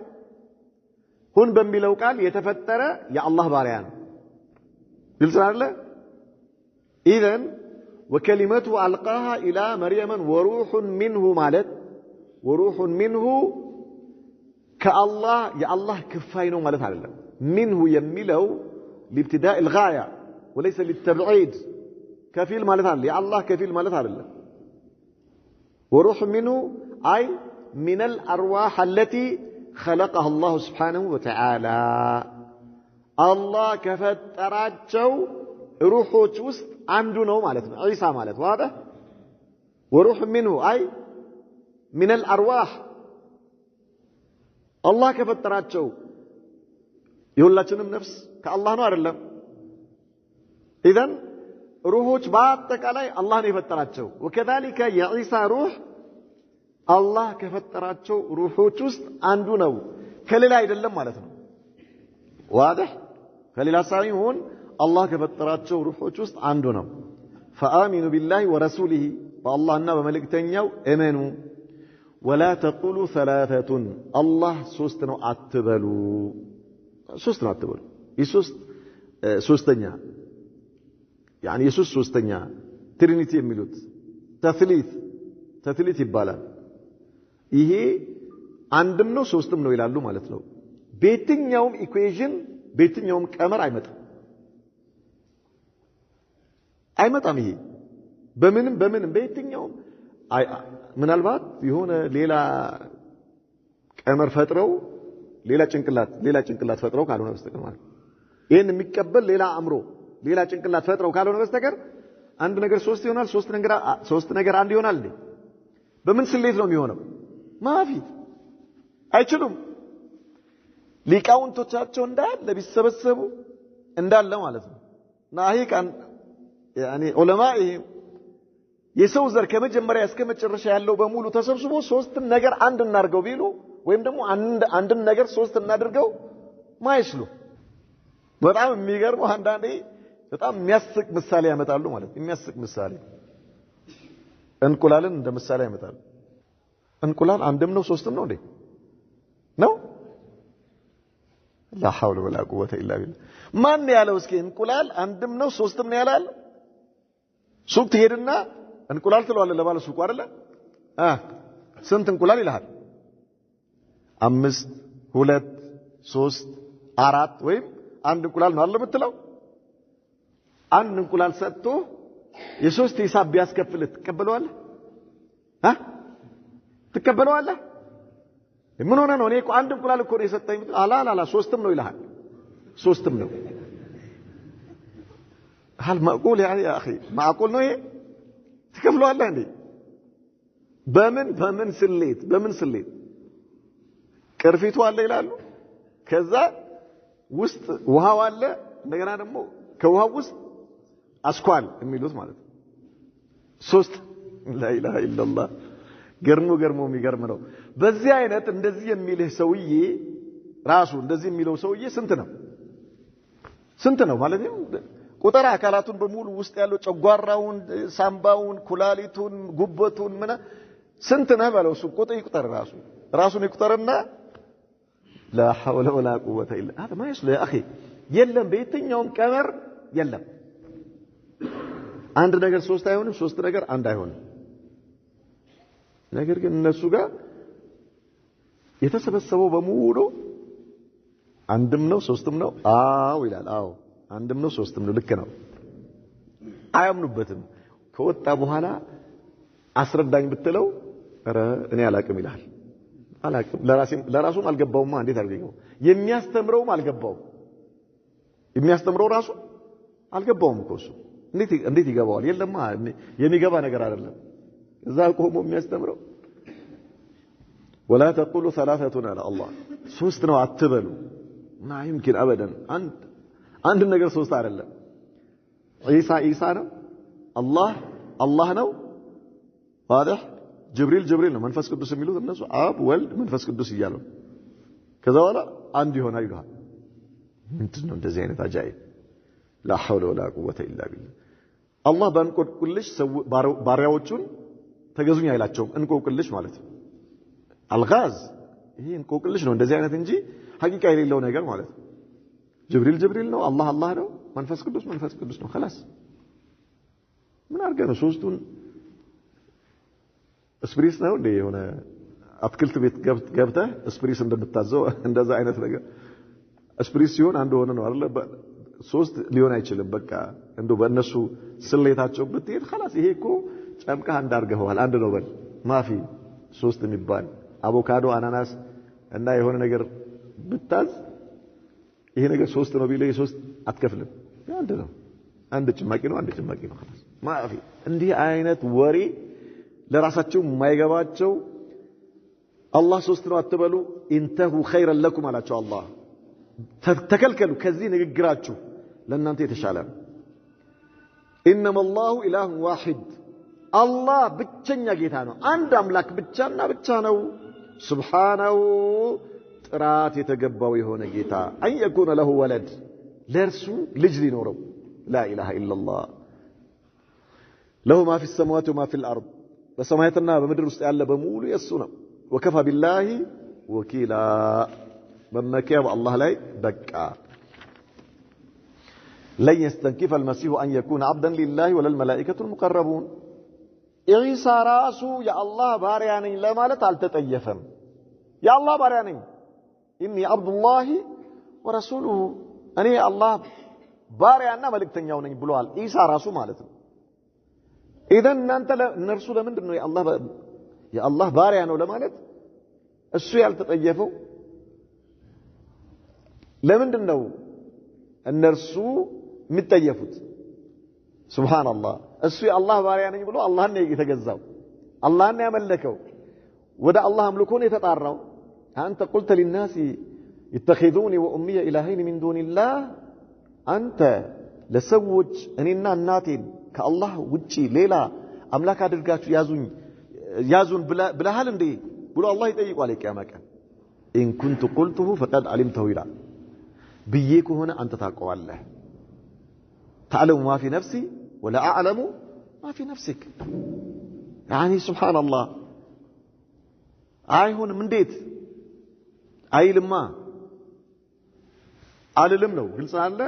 ሁን በሚለው ቃል የተፈጠረ የአላህ ባሪያ ነው ግልጽ አይደለ ኢዘን وكلمته ألقاها إلى مريم وروح منه مالت وروح منه كالله يا الله كفاينه مالت على منه يميله لابتداء الغاية وليس للتبعيد كفيل مالت على يا الله كفيل مالت على وروح منه أي من الأرواح التي خلقها الله سبحانه وتعالى الله كفتراجو روحوች ውስጥ አንዱ ነው ማለት ነው ኢሳ ማለት واضح وروح منه اي من الارواح الله ከፈጠራቸው የሁላችንም ነፍስ ከአላህ ነው አይደለም اذا روحوች በአጠቃላይ አላህ ነው የፈጠራቸው وكذلك የኢሳ روح አላህ ከፈጠራቸው روحوች ውስጥ አንዱ ነው ከሌላ አይደለም ማለት ነው واضح ከሌላ ሳይሆን الله كفتراتشو روحوች ውስጥ አንዱ ነው فآمنوا بالله ورسوله فالله በመልእክተኛው እመኑ ولا تقولوا ثلاثة الله ሶስት ነው አትበሉ ሶስት ነው አትበሉ ኢየሱስ ሶስተኛ يعني ኢየሱስ ሶስተኛ ትሪኒቲ የሚሉት ተስሊት ይባላል ይሄ አንድም ነው ሶስትም ነው ይላሉ ማለት ነው በየትኛውም ኢኩዌሽን በየትኛውም ቀመር አይመጣም ይሄ በምንም በየትኛውም ምናልባት የሆነ ሌላ ቀመር ፈጥረው ሌላ ጭንቅላት ፈጥረው ካልሆነ በስተቀር ማለት ይሄን የሚቀበል ሌላ አእምሮ ሌላ ጭንቅላት ፈጥረው ካልሆነ በስተቀር አንድ ነገር ሶስት ይሆናል ሶስት ነገር አንድ ይሆናል እንዴ በምን ስሌት ነው የሚሆነው ማፊ አይችሉም ሊቃውንቶቻቸው እንዳለ ቢሰበሰቡ እንዳለ ማለት ነው ናሂቃን ያኒ ዑለማኢ የሰው ዘር ከመጀመሪያ እስከ መጨረሻ ያለው በሙሉ ተሰብስቦ ሶስት ነገር አንድ እናርገው ቢሉ ወይም ደግሞ አንድን ነገር ሶስት እናድርገው ማይስሉ በጣም የሚገርም አንዳንዴ በጣም የሚያስቅ ምሳሌ ያመጣሉ ማለት የሚያስቅ ምሳሌ እንቁላልን እንደ ምሳሌ ያመጣሉ እንቁላል አንድም ነው ሶስትም ነው እንዴ ነው لا حول ولا قوة إلا بالله ማን ያለው እስኪ እንቁላል አንድም ነው ሶስትም ነው ያላል ሱቅ ትሄድና እንቁላል ትለዋለህ ለባለ ሱቁ አይደለ ስንት እንቁላል ይልሃል 5 2 3 4 ወይም አንድ እንቁላል ነው አይደል የምትለው አንድ እንቁላል ሰጥቶ የሶስት ሂሳብ ቢያስከፍልህ ትቀበለዋለህ ትቀበለዋለህ ምን ሆነ ነው እኔ እኮ አንድ እንቁላል እኮ ነው የሰጠኝ አላላ ሶስትም ነው ይልሃል ሶስትም ነው هل معقول يعني يا اخي معقول ነው ይሄ ትከፍለዋለህ እንዴ በምን ስሌት ቅርፊቱ አለ ይላሉ ከዛ ውስጥ ውሃው አለ እንደገና ደግሞ ከውሃው ውስጥ አስኳል የሚሉት ማለት ነው ሶስት لا اله الا الله ገርሞ የሚገርም ነው በዚህ አይነት እንደዚህ የሚልህ ሰውዬ ራሱ እንደዚህ የሚለው ሰውዬ ስንት ነው ማለት ነው ቁጥር አካላቱን በሙሉ ውስጥ ያለው ጨጓራውን ሳምባውን ኩላሊቱን ጉበቱን ምን ስንት ነው ባለው እሱ ቁጥር ይቁጠር ራሱን ይቁጠርና لا حول ولا قوة الا هذا ما يصلح يا اخي የለም በየትኛውም ቀመር የለም አንድ ነገር ሶስት አይሆንም ሶስት ነገር አንድ አይሆንም ነገር ግን እነሱ ጋር የተሰበሰበው በሙሉ አንድም ነው ሶስትም ነው አው ይላል አው አንድም ነው ሶስትም ነው ልክ ነው አያምኑበትም ከወጣ በኋላ አስረዳኝ ብትለው ኧረ እኔ አላቅም ይላል አላቅም ለራሱም አልገባውማ እንዴት አድርገው የሚያስተምረውም አልገባውም የሚያስተምረው ራሱ አልገባውም እኮ እሱ እንዴት ይገባዋል የለማ የሚገባ ነገር አይደለም እዛ ቆሞ የሚያስተምረው ولا تقولوا ثلاثه على الله ሶስት ነው አትበሉ ما يمكن ابدا አንድ ነገር ሶስት አይደለም ኢሳ ነው አላህ ነው واضح ጅብሪል ነው መንፈስ ቅዱስ የሚሉት እነሱ አብ ወልድ መንፈስ ቅዱስ ይያሉ ከዛ በኋላ አንድ ይሆናል ይላል ምንድነው እንደዚህ አይነት አጃኢብ لا حول ولا قوة الا بالله አላህ በእንቆቅልሽ ባሪያዎቹን ተገዙኝ አይላቸውም እንቆቅልሽ ማለት ነው አልጋዝ ይሄ እንቆቅልሽ ነው እንደዚህ አይነት እንጂ ሐቂቃ የሌለው ነገር ማለት ነው ጅብሪል ነው አላህ ነው መንፈስ ቅዱስ ነው خلاص ምን አርገ ነው ሶስቱን ስፕሪስ ነው እንደ የሆነ አትክልት ቤት ገብተህ ስፕሪስ እንደምታዘው እንደዛ አይነት ነገር ስፕሪስ ሲሆን አንድ ሆነ ነው አይደል ሶስት ሊሆን አይችልም በቃ እንደው በእነሱ ስሌታቸው ብትሄድ خلاص ይሄ እኮ ጨምቀህ አንዳርገዋል አንድ ነው በል ማፊ ሶስት የሚባል አቮካዶ አናናስ እና የሆነ ነገር ብታዝ ይሄ ነገር ሶስት ነው ቢለው የሶስት አትከፍልም አንድ ነው አንድ ጭማቂ ነው خلاص ማፊ እንዲህ አይነት ወሬ ለራሳቸው የማይገባቸው አላህ ሶስት ነው አትበሉ እንተሁ ኸይረን ለኩም አላቸው አላህ ተከልከሉ ከዚህ ንግግራችሁ ለእናንተ የተሻለ ነው ኢነማ አላሁ ኢላሁ ዋሂድ አላህ ብቸኛ ጌታ ነው አንድ አምላክ ብቻና ብቻ ነው ሱብሃነሁ ጥራት የተገባው የሆነ ጌታ አይየኩነ ለሁ ወለድ ለርሱ ልጅ ሊኖረው لا اله الا الله له ما في السماوات وما في الارض በሰማያትና በምድር ውስጥ ያለ በሙሉ የሱ ነው وكفى بالله وكيلا بمكيا الله لا بقى لن يستنكف المسيح ان يكون عبدا لله ولا الملائكه المقربون عيسى راسو يا الله باريا نኝ ለማለት አልተጠየፈም يا الله باريا ነኝ اني عبد الله ورسوله እኔ አላህ ባሪያና መልእክተኛው ነኝ ብሏል ኢሳ ራሱ ማለት ነው اذا እናንተ እነርሱ ለምንድን ነው የአላህ ባሪያ ነው ለማለት እሱ ያልተጠየፈው ለምንድን ነው እነርሱ የሚጠየፉት ሱብሃንአላህ እሱ የአላህ ባሪያ ነኝ ብሎ አላህን ነው የተገዛው አላህን ያመለከው ወደ አላህ አምልኮ ነው የተጣራው አንተ قلت للناس يتخذوني وأمي إلهين من دون الله أنت لسوج أننا الناتين كالله وجي ليلا أملاك أدرقات يازون بلا هل اندي بلو الله يتأيق عليك يا مكان إن كنت قلته فقد علمته إلى بيكو هنا أنت تقوى الله تعلم ما في نفسي ولا أعلم ما في نفسك يعني سبحان الله هون من ديت لما علم ነው ግልጽ አለ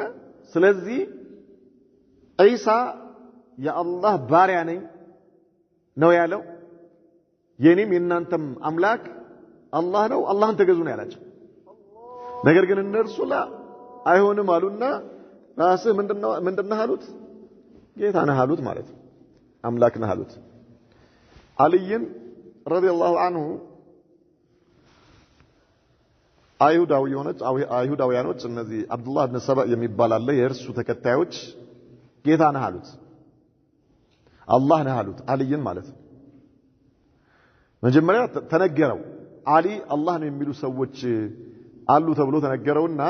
ስለዚህ ኢሳ የአላህ ባሪያ ነኝ ነው ያለው የኔም የናንተም አምላክ አላህ ነው አላህን ተገዙ ነው ያላቸው ነገር ግን እነርሱ አይሆንም አሉና ራስህ ምንድነው አሉት ጌታ ነህ አሉት ማለት ነው አምላክ ነህ አሉት አልይን ረዲየላሁ ዐንሁ አይሁዳውያኖች እነዚህ አብዱላህ ኢብኑ ሰባ የሚባል አለ የእርሱ ተከታዮች ጌታ ነህ አሉት አላህ ነህ አሉት አልይን ማለት ነው መጀመሪያ ተነገረው አሊ አላህ ነው የሚሉ ሰዎች አሉ ተብሎ ተነገረውና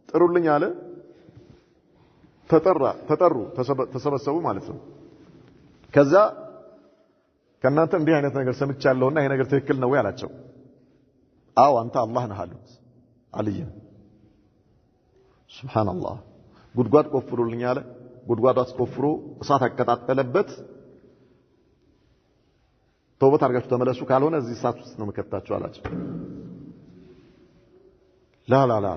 ጥሩልኝ አለ ተሰበሰቡ ማለት ነው ከዛ ከናንተ እንዲህ አይነት ነገር ሰምቻለሁና ይሄ ነገር ትክክል ነው ያላቸው አው አንተ አላህ ነህ አሉት አልይን ሱብሃንአላህ ጉድጓድ ቆፍሩልኝ አለ ጉድጓድ አስቆፍሮ እሳት አቀጣጠለበት ተውበት አድርጋችሁ ተመለሱ ካልሆነ እዚህ እሳት ውስጥ ነው መከታችሁ አላቸው ላ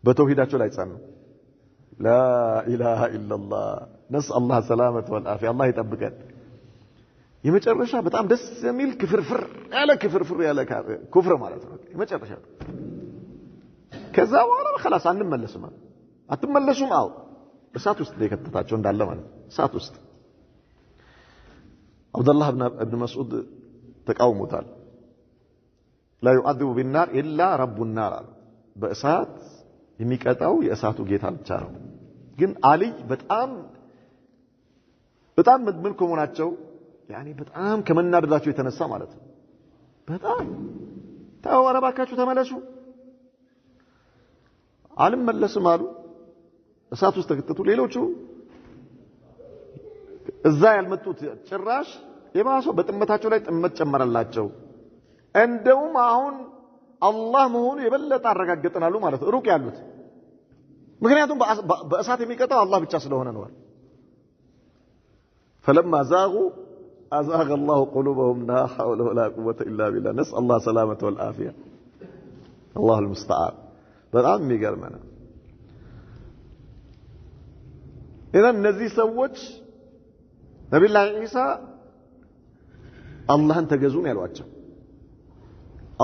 በተውሂዳቸው ላይ ጸኑ ላ ኢላሃ ኢላላህ ነስአል አላህ ሰላመተ ወልአፊያ አላህ ይጠብቀን የመጨረሻ በጣም ደስ የሚል ክፍርፍር ያለ ኩፍር ማለት ነው የመጨረሻ ከዛ በኋላ خلاص አንመለስም አትመለሱም አው እሳት ውስጥ የከተታቸው እንዳለ ማለት እሳት ውስጥ አብዱላህ ኢብኑ መስዑድ ተቃውሞታል لا يعذب بالنار الا رب النار በእሳት የሚቀጣው የእሳቱ ጌታ ብቻ ነው ግን አሊ በጣም ምን ከሆናቸው يعني በጣም ከመናደዳቸው የተነሳ ማለት ነው በጣም ታወራባካችሁ ተመለሱ አልመለስም አሉ እሳት ውስጥ ተከተቱ ሌሎቹ እዛ ያልመጡት ጭራሽ የባሰው በጥመታቸው ላይ ጥመት ጨመረላቸው እንደውም አሁን አላህ መሆኑ የበለጠ አረጋግጠናሉ ማለት ነው ሩቅ ያሉት ምክንያቱም በእሳት የሚቀጣው አላህ ብቻ ስለሆነ ነው فلما زاغوا أزاغ الله قلوبهم لا حول ولا قوة إلا بالله نسأل الله سلامة والعافية الله المستعان በጣም የሚገርመና إذا እነዚህ ሰዎች ነብዩላህ ኢሳ አላህን ተገዙን ያሏቸው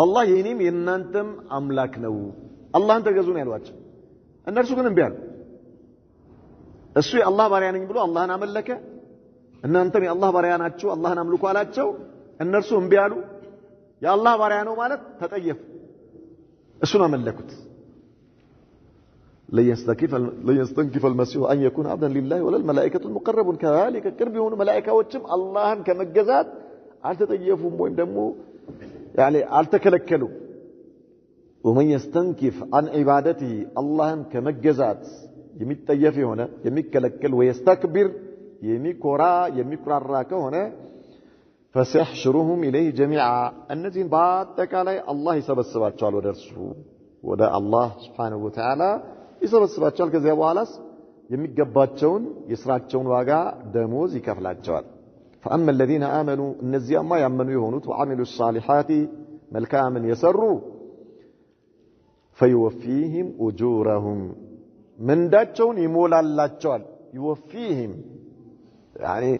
አላህ የኔም የናንተም አምላክ ነው አላህን ተገዙን ያሏቸው እነርሱ ግን እምቢ አሉ እሱ የአላህ ባሪያ ነኝ ብሎ አላህን አመለከ እናንተም የአላህ ባሪያ ናችሁ አላህን አምልኩ አላቸው እነርሱ እምቢ አሉ የአላህ ባሪያ ነው ማለት ተጠየፉ እሱን አመለኩት ليستنكف المسيح أن يكون عبدا لله ولا الملائكة المقربون كذلك قرب يهون ملائكة وجم الله كمجزات አልተጠየፉም ወይም ደግሞ يعني አልተከለከሉም ومن يستنكف عن عبادته الله كمجزات የሚጠየፍ የሆነ የሚከለከል ويستكبر የሚኮራ የሚኩራራ ከሆነ فسيحشرهم إليه جميعا እነዚህን በአጠቃላይ አላህ ይሰበስባቸዋል ወደ እርሱ ወደ አላህ Subhanahu Wa Ta'ala ይሰበስባቸዋል ከዚያ በኋላስ የሚገባቸውን የሥራቸውን ዋጋ ደሞዝ ይከፍላቸዋል فأما الذين آمنوا እነዚያ ያመኑ የሆኑት وعملوا الصالحات መልካምን የሰሩ فيوفيهم أجورهم ምንዳቸውን ይሞላላቸዋል يوفيهم يعني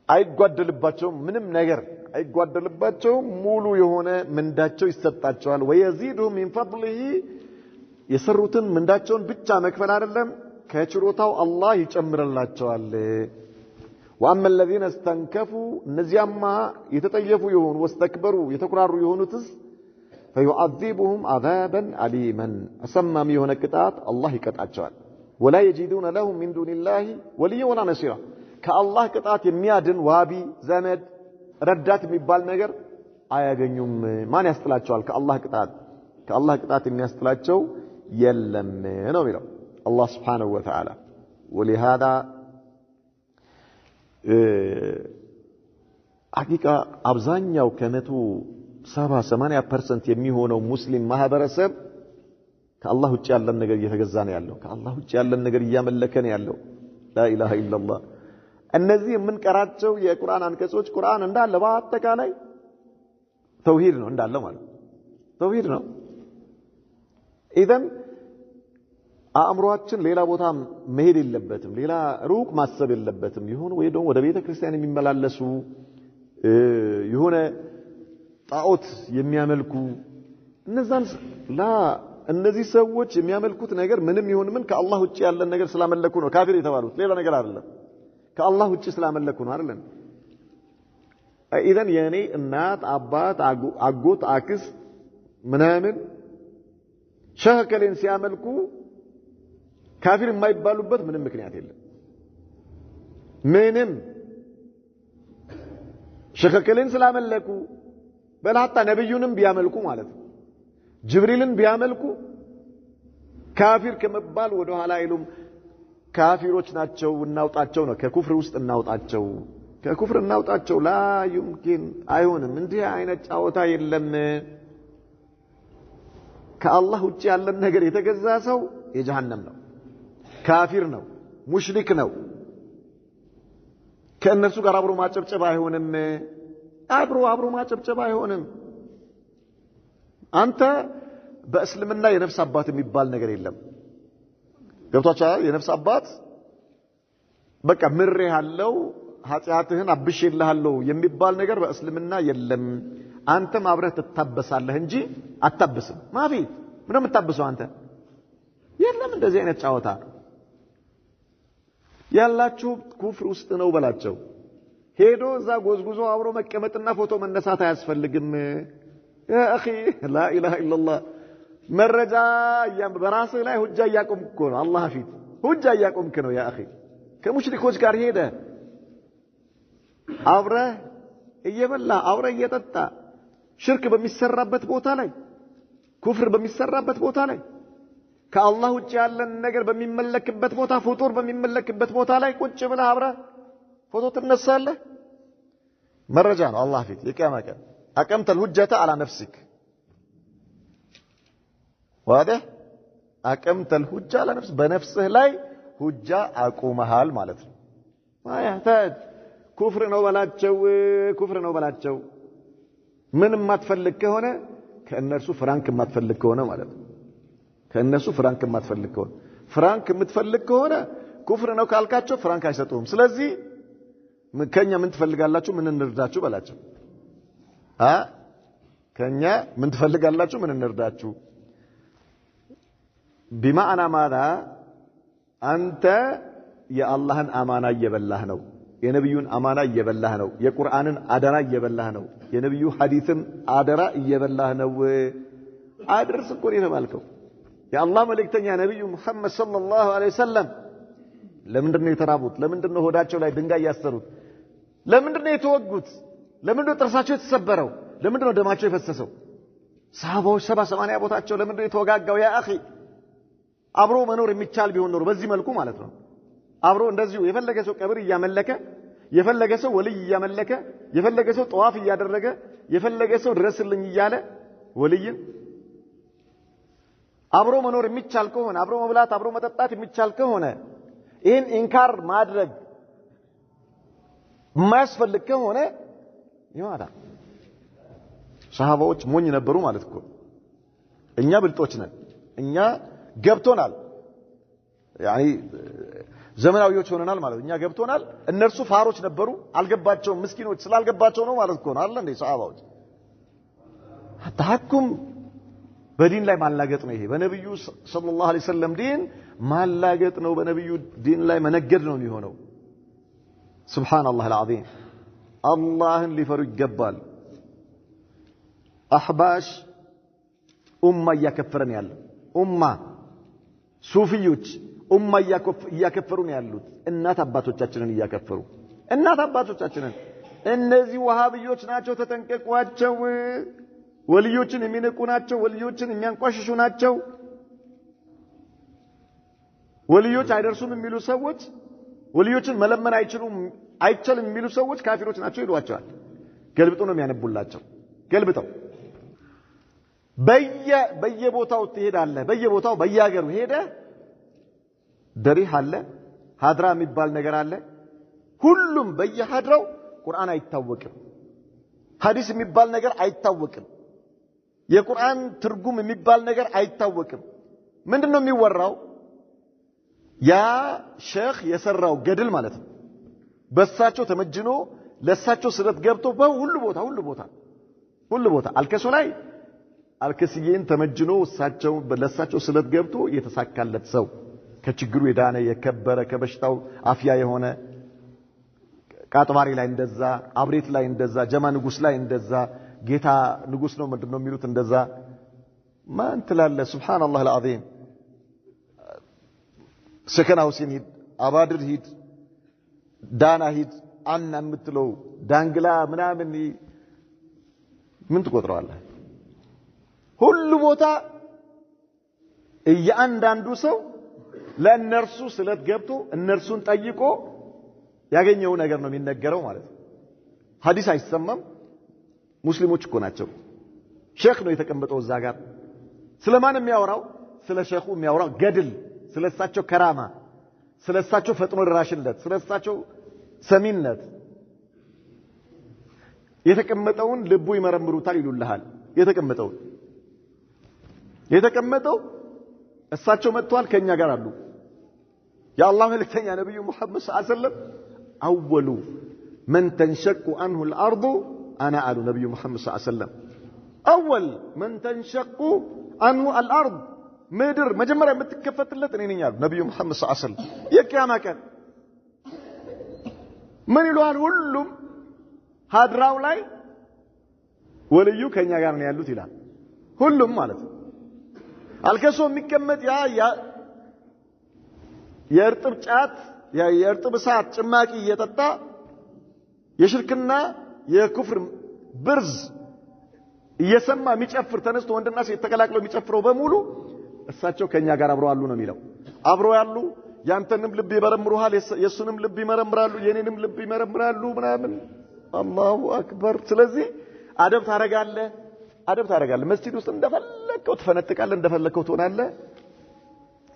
አይጓደልባቸውም ምንም ነገር አይጓደልባቸውም ሙሉ የሆነ ምንዳቸው ይሰጣቸዋል ويزيدهم من فضله የሰሩትን ምንዳቸውን ብቻ መክፈል አይደለም ከችሮታው አላህ ይጨምርላቸዋል واما الذين استنكفوا እነዚያማ የተጠየፉ የሆኑ واستكبروا የተኩራሩ የሆኑትስ فيعذبهم عذابا أليما أسمى የሆነ ቅጣት አላህ ይቀጣቸዋል ولا يجدون لهم من دون الله وليا ولا نصيرا ከአላህ ቅጣት የሚያድን ዋቢ ዘመድ ረዳት የሚባል ነገር አያገኙም ማን ያስጥላቸዋል ከአላህ ቅጣት የሚያስጥላቸው የለም ነው የሚለው አላህ Subhanahu Wa Ta'ala ولهذا ሐቂቃ አብዛኛው ከመቶ 70-80% የሚሆነው ሙስሊም ማህበረሰብ ከአላህ ውጭ ያለን ነገር እየተገዛ ነው ያለው ከአላህ ውጭ ያለን ነገር እያመለከ ነው ያለው لا اله الا الله እነዚህ የምንቀራቸው የቁርአን አንቀጾች ቁርአን እንዳለ በአጠቃላይ ተውሂድ ነው እንዳለ ማለት ተውሂድ ነው ኢዘን አእምሮአችን ሌላ ቦታ መሄድ የለበትም ሌላ ሩቅ ማሰብ የለበትም ይሁን ወይ ደግሞ ወደ ቤተ ክርስቲያን የሚመላለሱ ይሁን ጣዖት የሚያመልኩ እነዚህ ሰዎች የሚያመልኩት ነገር ምንም ይሁን ምን ከአላህ ውጭ ያለን ነገር ስላመለኩ ነው ካፊር የተባሉት ሌላ ነገር አይደለም ከአላህ ውጭ ስላመለኩ ነው አይደል ኢዘን የኔ እናት አባት አጎት አክስት ምናምን ሸህከሌን ሲያመልኩ ካፊር የማይባሉበት ምንም ምክንያት የለም ምንም ሸህከሌን ስላመለኩ በላታ ነብዩንም ቢያመልኩ ማለት ነው ጅብሪልን ቢያመልኩ ካፊር ከመባል ወደ ኋላ አይሉም ካፊሮች ናቸው እናውጣቸው ነው ከኩፍር ውስጥ እናውጣቸው ከኩፍር እናውጣቸው ላ يمكن አይሆንም እንዲህ አይነት ጫወታ የለም ከአላህ ውጭ ያለን ነገር የተገዛ ሰው የጀሃነም ነው ካፊር ነው ሙሽሪክ ነው ከእነሱ ጋር አብሮ ማጨብጨብ አይሆንም አብሮ ማጨብጨብ አይሆንም አንተ በእስልምና የነፍስ አባት የሚባል ነገር የለም ገብቷችኋል የነፍስ አባት በቃ ምሬ ያለው ኃጢያትህን አብሽልሃለሁ የሚባል ነገር በእስልምና የለም አንተም አብረህ ትታበሳለህ እንጂ አታብስም ማፊ ምንም የምታብሰው አንተ የለም እንደዚህ አይነት ጫወታ ያላችሁ ኩፍር ውስጥ ነው በላቸው ሄዶ እዛ ጎዝጉዞ አብሮ መቀመጥና ፎቶ መነሳት አያስፈልግም يا اخي لا اله الا الله መረጃ በራስህ ላይ ሁጃ እያቆምክ እኮ ነው አላህ ፊት ሁጃ እያቆምክ ነው يا اخي ከሙሽሪኮች ጋር ሄደ አብረህ እየበላ አብረህ እየጠጣ ሽርክ በሚሰራበት ቦታ ላይ ኩፍር በሚሰራበት ቦታ ላይ ከአላህ ውጭ ያለን ነገር በሚመለክበት ቦታ ፍጡር በሚመለክበት ቦታ ላይ ቁጭ ብለህ አብረህ ፎቶ ትነሳለህ መረጃ ነው አላህ ፊት የቂያማ ቀን أقمت الحجة على نفسك واضح أقمت الحجة على نفسك بنفسه لاي حجة أقومها المالت ما يحتاج كفر نوبلاتشو من ما تفلك هنا كأنرسو فرانك ما تفلك هنا مالت كأنرسو فرانك ما تفلك هنا فرانك متفلك هنا كفر نو كالكاتشو فرانك አይሰጡም ስለዚህ ከኛ ምን ትፈልጋላችሁ ምን እንርዳችሁ በላቸው ከኛ ምን ትፈልጋላችሁ ምን እንርዳችሁ بمعنى ماذا አንተ የአላህን አማና እየበላህ ነው የነብዩን አማና እየበላህ ነው የቁርአንን አደራ እየበላህ ነው የነብዩ ሐዲስን አደራ እየበላህ ነው አድርስ እኮ ነው የተባልከው የአላህ መልእክተኛ ነብዩ መሐመድ ሰለላሁ ዐለይሂ ወሰለም ለምንድነው የተራቡት ለምንድነው ሆዳቸው ላይ ድንጋይ ያሰሩት ለምንድነው የተወጉት ለምንድነው ጥርሳቸው የተሰበረው ለምንድነው ደማቸው የፈሰሰው ሰሃባዎች 70-80 ቦታቸው ለምንድነው የተወጋጋው ያ አኺ አብሮ መኖር የሚቻል ቢሆን ኖሮ በዚህ መልኩ ማለት ነው አብሮ እንደዚሁ የፈለገ ሰው ቀብር እያመለከ የፈለገ ሰው ወልይ እያመለከ የፈለገ ሰው ጧፍ እያደረገ የፈለገ ሰው ድረስልኝ እያለ ወልይን አብሮ መኖር የሚቻል ከሆነ አብሮ መብላት አብሮ መጠጣት የሚቻል ከሆነ ይሄን ኢንካር ማድረግ ማያስፈልግ ከሆነ ይዋዳ ሰሃባዎች ሞኝ ነበሩ ማለት እኮ እኛ ብልጦች ነን እኛ ገብቶናል ያኒ ዘመናዊዎች ሆነናል ማለት እኛ ገብቶናል እነርሱ ፋሮች ነበሩ አልገባቸውም ምስኪኖች ስላልገባቸው ነው ማለት እኮ ነው አይደል እንዴ ሰሃባዎች ተሐኩም በዲን ላይ ማላገጥ ነው ይሄ በነብዩ ሰለላሁ ዐለይሂ ወሰለም ዲን ማላገጥ ነው በነብዩ ዲን ላይ መነገድ ነው የሚሆነው ሱብሃንአላህ العظيم አላህን ሊፈሩ ይገባል አህባሽ ኡማ ያከፈረን ያለ ኡማ ሱፊዮች ኡማ ያከፈሩን ያሉት እናት አባቶቻችንን ያከፈሩ እናት አባቶቻችንን እነዚህ ወሃቢዮች ናቸው ተጠንቀቋቸው ወልዮችን የሚነቁ ናቸው ወልዮችን የሚያንቋሽሹ ናቸው ወልዮች አይደርሱም የሚሉ ሰዎች ወልዮችን መለመን አይችልም የሚሉ ሰዎች ካፊሮች ናቸው ይሏቸዋል ገልብጡ ነው የሚያነቡላቸው ገልብጠው በየቦታው ትሄዳለህ በየቦታው በየሀገሩ ሄደ ደሪህ አለ ሀድራ የሚባል ነገር አለ ሁሉም በየሀድራው ቁርአን አይታወቅም ሐዲስ የሚባል ነገር አይታወቅም የቁርአን ትርጉም የሚባል ነገር አይታወቅም ምንድነው የሚወራው ያ ሼክ የሰራው ገድል ማለት ነው በሳቸው ተመጅኖ ለሳቸው ስለት ገብቶ በሁሉ ቦታ አልከሶ ላይ አልከስዬን ተመጅኖ እሳቸው ለሳቸው ስለት ገብቶ የተሳካለት ሰው ከችግሩ የዳነ የከበረ ከበሽታው አፍያ የሆነ ቃጥባሪ ላይ እንደዛ አብሬት ላይ እንደዛ ጀማ ንጉስ ላይ እንደዛ ጌታ ንጉስ ነው ምንድነው የሚሉት እንደዛ ማን ትላለ ሱብሃንአላህ አልዓዚም ሰከና ሁሴን ሂድ አባድር ሂድ ዳና ሂድ አና የምትለው ዳንግላ ምናምን ምን ትቆጥረዋለህ ሁሉ ቦታ እያንዳንዱ ሰው ለእነርሱ ስለት ገብቶ እነርሱን ጠይቆ ያገኘው ነገር ነው የሚነገረው ማለት ነው ሐዲስ አይሰማም ሙስሊሞች እኮ ናቸው ሼክ ነው የተቀመጠው እዛ ጋር ስለማን የሚያወራው ስለ ሼኹ የሚያወራው ገድል ስለሳቸው ከራማ ስለሳቸው ፈጥኖ ደራሽነት ስለሳቸው ሰሚነት የተቀመጠውን ልቡ ይመረምሩታል ይሉልሃል የተቀመጠው እሳቸው መጥተዋል ከኛ ጋር አሉ የአላህ መልእክተኛ ነብዩ መሐመድ ሰለላሁ ዐለይሂ ወሰለም አወሉ من تنشق عنه الارض انا አሉ ነብዩ መሐመድ ሰለላሁ ዐለይሂ ወሰለም اول من تنشق عنه الارض ምድር መጀመሪያ የምትከፈትለት እኔ ነኝ አሉ ነብዩ መሐመድ ሰለላሁ ዐለይሂ ወሰለም የቂያማ ቀን ምን ይሏል ሁሉም ሀድራው ላይ ወልዩ ከኛ ጋር ነው ያሉት ይላል ሁሉም ማለት ነው አልከሶ የሚቀመጥ ያ የእርጥብ ጫት የእርጥብ ሰዓት ጭማቂ እየጠጣ የሽርክና የኩፍር ብርዝ እየሰማ የሚጨፍር ተነስቶ ወንድና ሴት ተቀላቅለው የሚጨፍረው በሙሉ እሳቸው ከኛ ጋር አብረው አሉ ነው የሚለው አብረው ያሉ ያንተንም ልብ ይመረምሩሃል የሱንም ልብ ይመረምራሉ የኔንም ልብ ይመረምራሉ ምናምን አላሁ አክበር ስለዚህ አደብ ታረጋለህ መስጂድ ውስጥ እንደፈለከው ትፈነጥቃለህ እንደፈለከው ትሆናለህ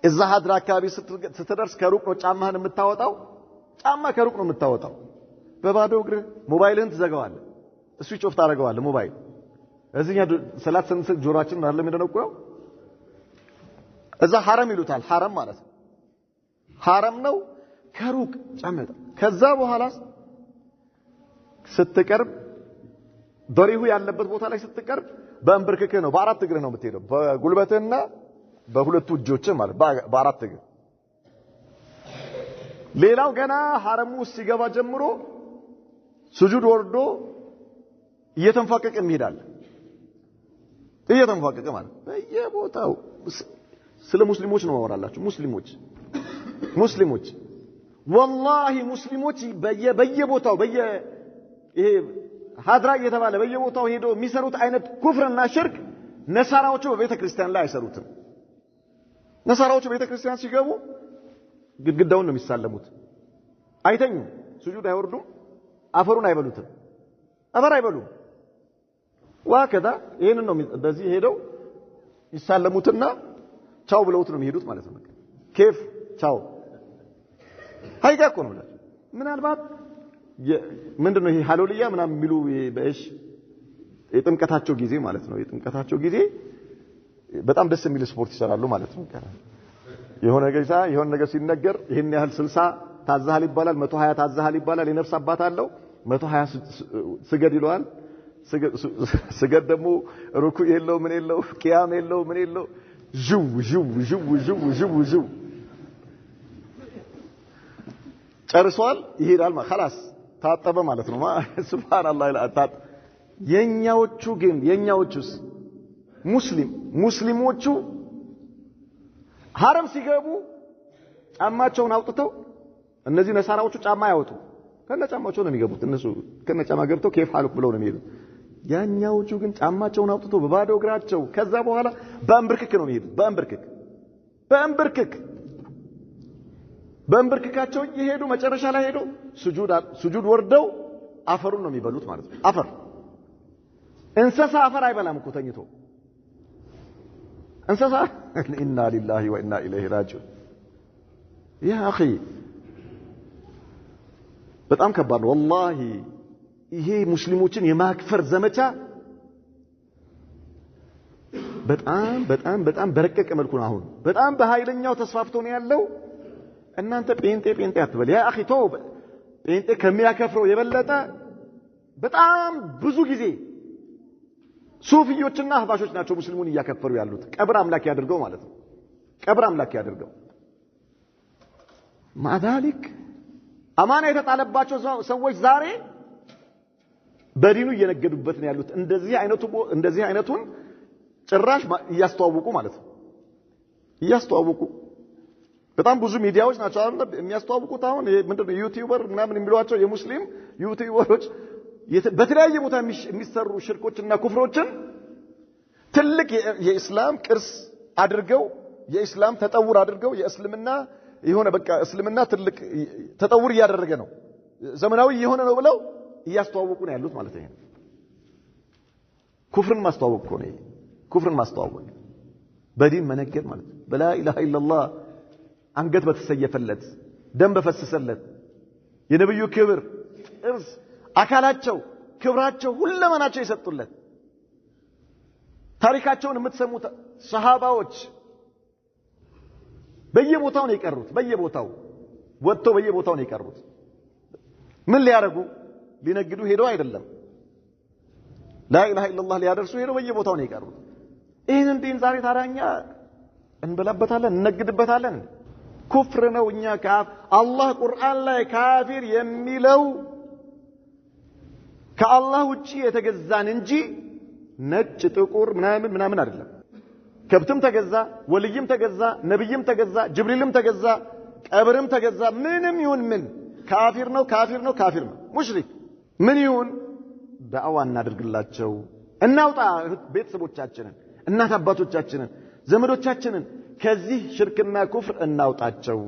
እዛ ሀድራ አካባቢ ስትደርስ ከሩቅ ነው ጫማህን የምታወጣው ጫማ ከሩቅ ነው የምታወጣው በባዶ እግር ሞባይልህን ትዘጋዋለህ ስዊች ኦፍ ታደርገዋለህ ሞባይል እዚህኛ ሰላት ስንሰግድ ጆሮአችንን አይደለም እንደነቆየው እዛ ሐረም ይሉታል ሐረም ማለት ሐረም ነው ከሩቅ ጫማ ከዛ በኋላ ስትቀርብ ዶሪሁ ያለበት ቦታ ላይ ስትቀርብ በእንብርክክህ ነው በአራት እግር ነው የምትሄደው በጉልበትህና በሁለቱ እጆችህ ማለት በአራት እግር ሌላው ገና ሐረሙ ሲገባ ጀምሮ ስጁድ ወርዶ እየተንፋቀቀ ይሄዳል እየተንፋቀቀ ማለት በየቦታው ስለ ሙስሊሞች ነው ማወራላችሁ ሙስሊሞች والله ሙስሊሞች በየቦታው ይሄ ሀድራ እየተባለ በየቦታው ሄዶ የሚሰሩት አይነት ኩፍርና ሽርክ ነሳራዎቹ በቤተክርስቲያን ላይ አይሰሩትም ነሳራዎቹ በቤተክርስቲያን ሲገቡ ግድግዳውን ነው የሚሳለሙት አይተኙም ስጁድ አይወርዱም አፈሩን አይበሉትም አፈር አይበሉም ወከዛ ይሄንን ነው በዚህ ሄደው ይሳለሙትና ቻው ብለውት ነው የሚሄዱት ማለት ነው ኬፍ ቻው ሃይጋኮ ነው ምናልባት ምንድነው ይሄ ሃሌሉያ ምናምን የሚሉ በእሺ የጥምቀታቸው ጊዜ ማለት ነው የጥምቀታቸው ጊዜ በጣም ደስ የሚል ስፖርት ይሰራሉ ማለት ነው የሆነ ነገር ሲነገር ይሄን ያህል 60 ታዛሃል ይባላል 120 ታዛሃል ይባላል የነፍስ አባት አለው 120 ስገድ ይለዋል ስገድ ደግሞ ሩኩዕ የለው ምን የለው ቂያም የለው ምን የለው ጁ ጨርሷል ይሄዳል خلاص ታጠበ ማለት ነው ሱብሃንአላህ አጣጥ የኛዎቹስ ሙስሊሞቹ ሐረም ሲገቡ ጫማቸውን አውጥተው እነዚህ ነሳራዎቹ ጫማ ያወጡ ከነጫማቸው ነው የሚገቡት እነሱ ከነጫማ ገብተው كيف حالك ብለው ነው የሚሄዱት ያኛዎቹ ግን ጫማቸውን አውጥተው በባዶ እግራቸው ከዛ በኋላ በእንብርክክ ነው የሚሄዱት በእንብርክካቸው እየሄዱ መጨረሻ ላይ ሄዶ ሱጁድ ወርደው አፈሩን ነው የሚበሉት ማለት ነው አፈር እንስሳ አፈር አይበላም እኮ ተኝቶ እንስሳ ኢና ሊላሂ ወኢና ኢለይሂ ራጂዑን ያ اخي በጣም ከባድ ነው والله ይሄ ሙስሊሞችን የማክፈር ዘመቻ በጣም በረቀቀ መልኩ ነው አሁን በጣም በኃይለኛው ተስፋፍቶ ነው ያለው እናንተ ጴንጤ አትበል ያ اخي ተው ጴንጤ ከሚያከፍረው የበለጠ በጣም ብዙ ጊዜ ሱፊዮችና አህባሾች ናቸው ሙስሊሙን እያከፈሩ ያሉት ቀብር አምላክ ያድርገው ማለት ነው ቀብር አምላክ ያድርገው ማዳሊክ አማና የተጣለባቸው ሰዎች ዛሬ በዲኑ እየነገዱበት ነው ያሉት እንደዚህ አይነቱን ጭራሽ እያስተዋወቁ ማለት ነው እያስተዋወቁ በጣም ብዙ ሚዲያዎች ናቸው አይደል የሚያስተዋውቁት አሁን ምንድነው ዩቲዩበር ምናምን የሚሏቸው የሙስሊም ዩቲዩበሮች በተለያየ ቦታ የሚሰሩ ሽርኮችና ኩፍሮችን ትልቅ የኢስላም ቅርስ አድርገው የኢስላም ተጠውር አድርገው የእስልምና የሆነ በቃ እስልምና ትልቅ ተጠውር እያደረገ ነው ዘመናዊ የሆነ ነው ብለው እያስተዋወቁ ነው ያሉት ማለት ነው ኩፍርን ማስተዋወቅ ነው ኩፍርን ማስተዋወቅ በዲን መነገድ ማለት ነው በላ ኢላሃ ኢላላህ አንገት በተሰየፈለት ደም በፈሰሰለት የነብዩ ክብር እርስ አካላቸው ክብራቸው ሁለመናቸው የሰጡለት ታሪካቸውን የምትሰሙት ሱሐባዎች በየቦታው ነው የቀሩት በየቦታው ነው የቀሩት ምን ሊያረጉ ሊነግዱ ሄደው አይደለም ላ ኢላሃ ኢላላህ ሊያደርሱ ሄደው በየቦታው ነው የቀሩት ይሄን ዲን ዛሬ ታዲያ እንበላበታለን እንነግድበታለን ኩፍር ነው እኛ አላህ ቁርአን ላይ ካፊር የሚለው ከአላህ ውጪ የተገዛን እንጂ ነጭ ጥቁር ምናምን አይደለም ከብትም ተገዛ ወልይም ተገዛ ነብይም ተገዛ ጅብሪልም ተገዛ ቀብርም ተገዛ ምንም ይሁን ምን ካፊር ነው ሙሽሪክ ምን ይሁን ዳዕዋ እናድርግላቸው እናውጣ ቤተሰቦቻችንን እናት አባቶቻችንን ዘመዶቻችንን ከዚህ ሽርክና ኩፍር እናውጣቸው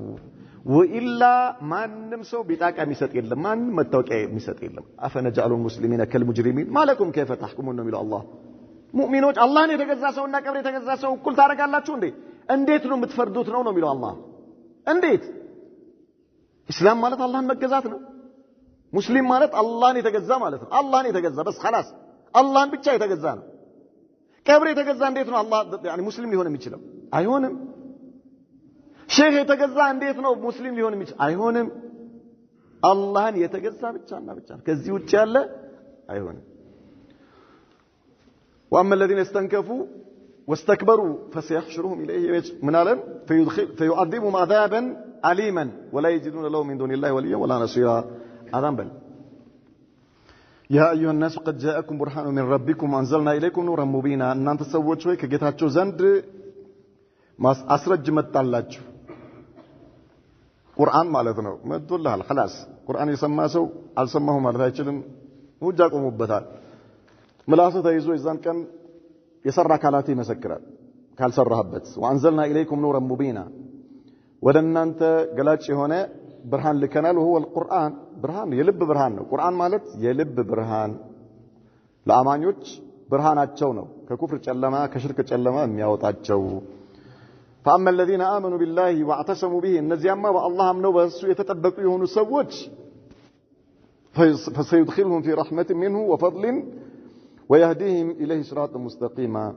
ወኢላ ማንም ሰው ቢጣቃ የሚሰጥ የለም ማንም መታወቂያ የሚሰጥ የለም አፈነጃሉ ሙስሊሚና ከልሙጅሪሚን ማለኩም كيف تحكمون ነው የሚለው አላህ ሙእሚኖች አላህን የተገዛ ሰውና ቀብር የተገዛ ሰው እኩል ታረጋላችሁ እንዴት ነው የምትፈርዱት ነው የሚለው አላህ እንዴት እስላም ማለት አላህን መገዛት ነው ሙስሊም ማለት አላህን የተገዛ ማለት ነው አላህን የተገዛ በስ خلاص አላህን ብቻ የተገዛ ነው ቀብር የተገዛ እንዴት ነው አላህ يعني ሙስሊም ሊሆን የሚችለው አይሆንም ሼህ የተገዛ እንዴት ነው ሙስሊም ሊሆን የሚችል አይሆንም አላህን የተገዛ ብቻና ብቻ ከዚህ ውጪ ያለ አይሆንም واما الذين استنكفوا واستكبروا فسيحشرهم اليه منالا فيعذبهم عذابا اليما ولا يجدون له من دون الله وليا ولا نصيرا اذن بل يا ايها الناس قد جاءكم برهان من ربكم وانزلنا اليكم نورا مبينا ان انت سووا ሆይ ከጌታችሁ ዘንድ ማስረጅ መጣላችሁ ቁርአን ማለት ነው መጥቶልሃል خلاص ቁርአን የሰማ ሰው አልሰማሁ ማለት አይችልም ሁጃ ቆሙበታል ምላሱ ተይዞ ይዛን ቀን የሰራ ካላቴ ይመሰክራል ካልሰራህበት وانزلنا اليكم نورا مبينا ወደናንተ ገላጭ የሆነ ብርሃን ልከናል وهو القرآن ብርሃን የልብ ብርሃን ነው ቁርአን ማለት የልብ ብርሃን ለአማኞች ብርሃናቸው ነው ከኩፍር ጨለማ ከሽርክ ጨለማ የሚያወጣቸው فاما الذين امنوا بالله واعتصموا به النزيما والله امنوا بس يتطبقوا يهونوا سوዎች فسيدخلهم في رحمة منه وفضل ويهديهم اليه صراطا مستقيما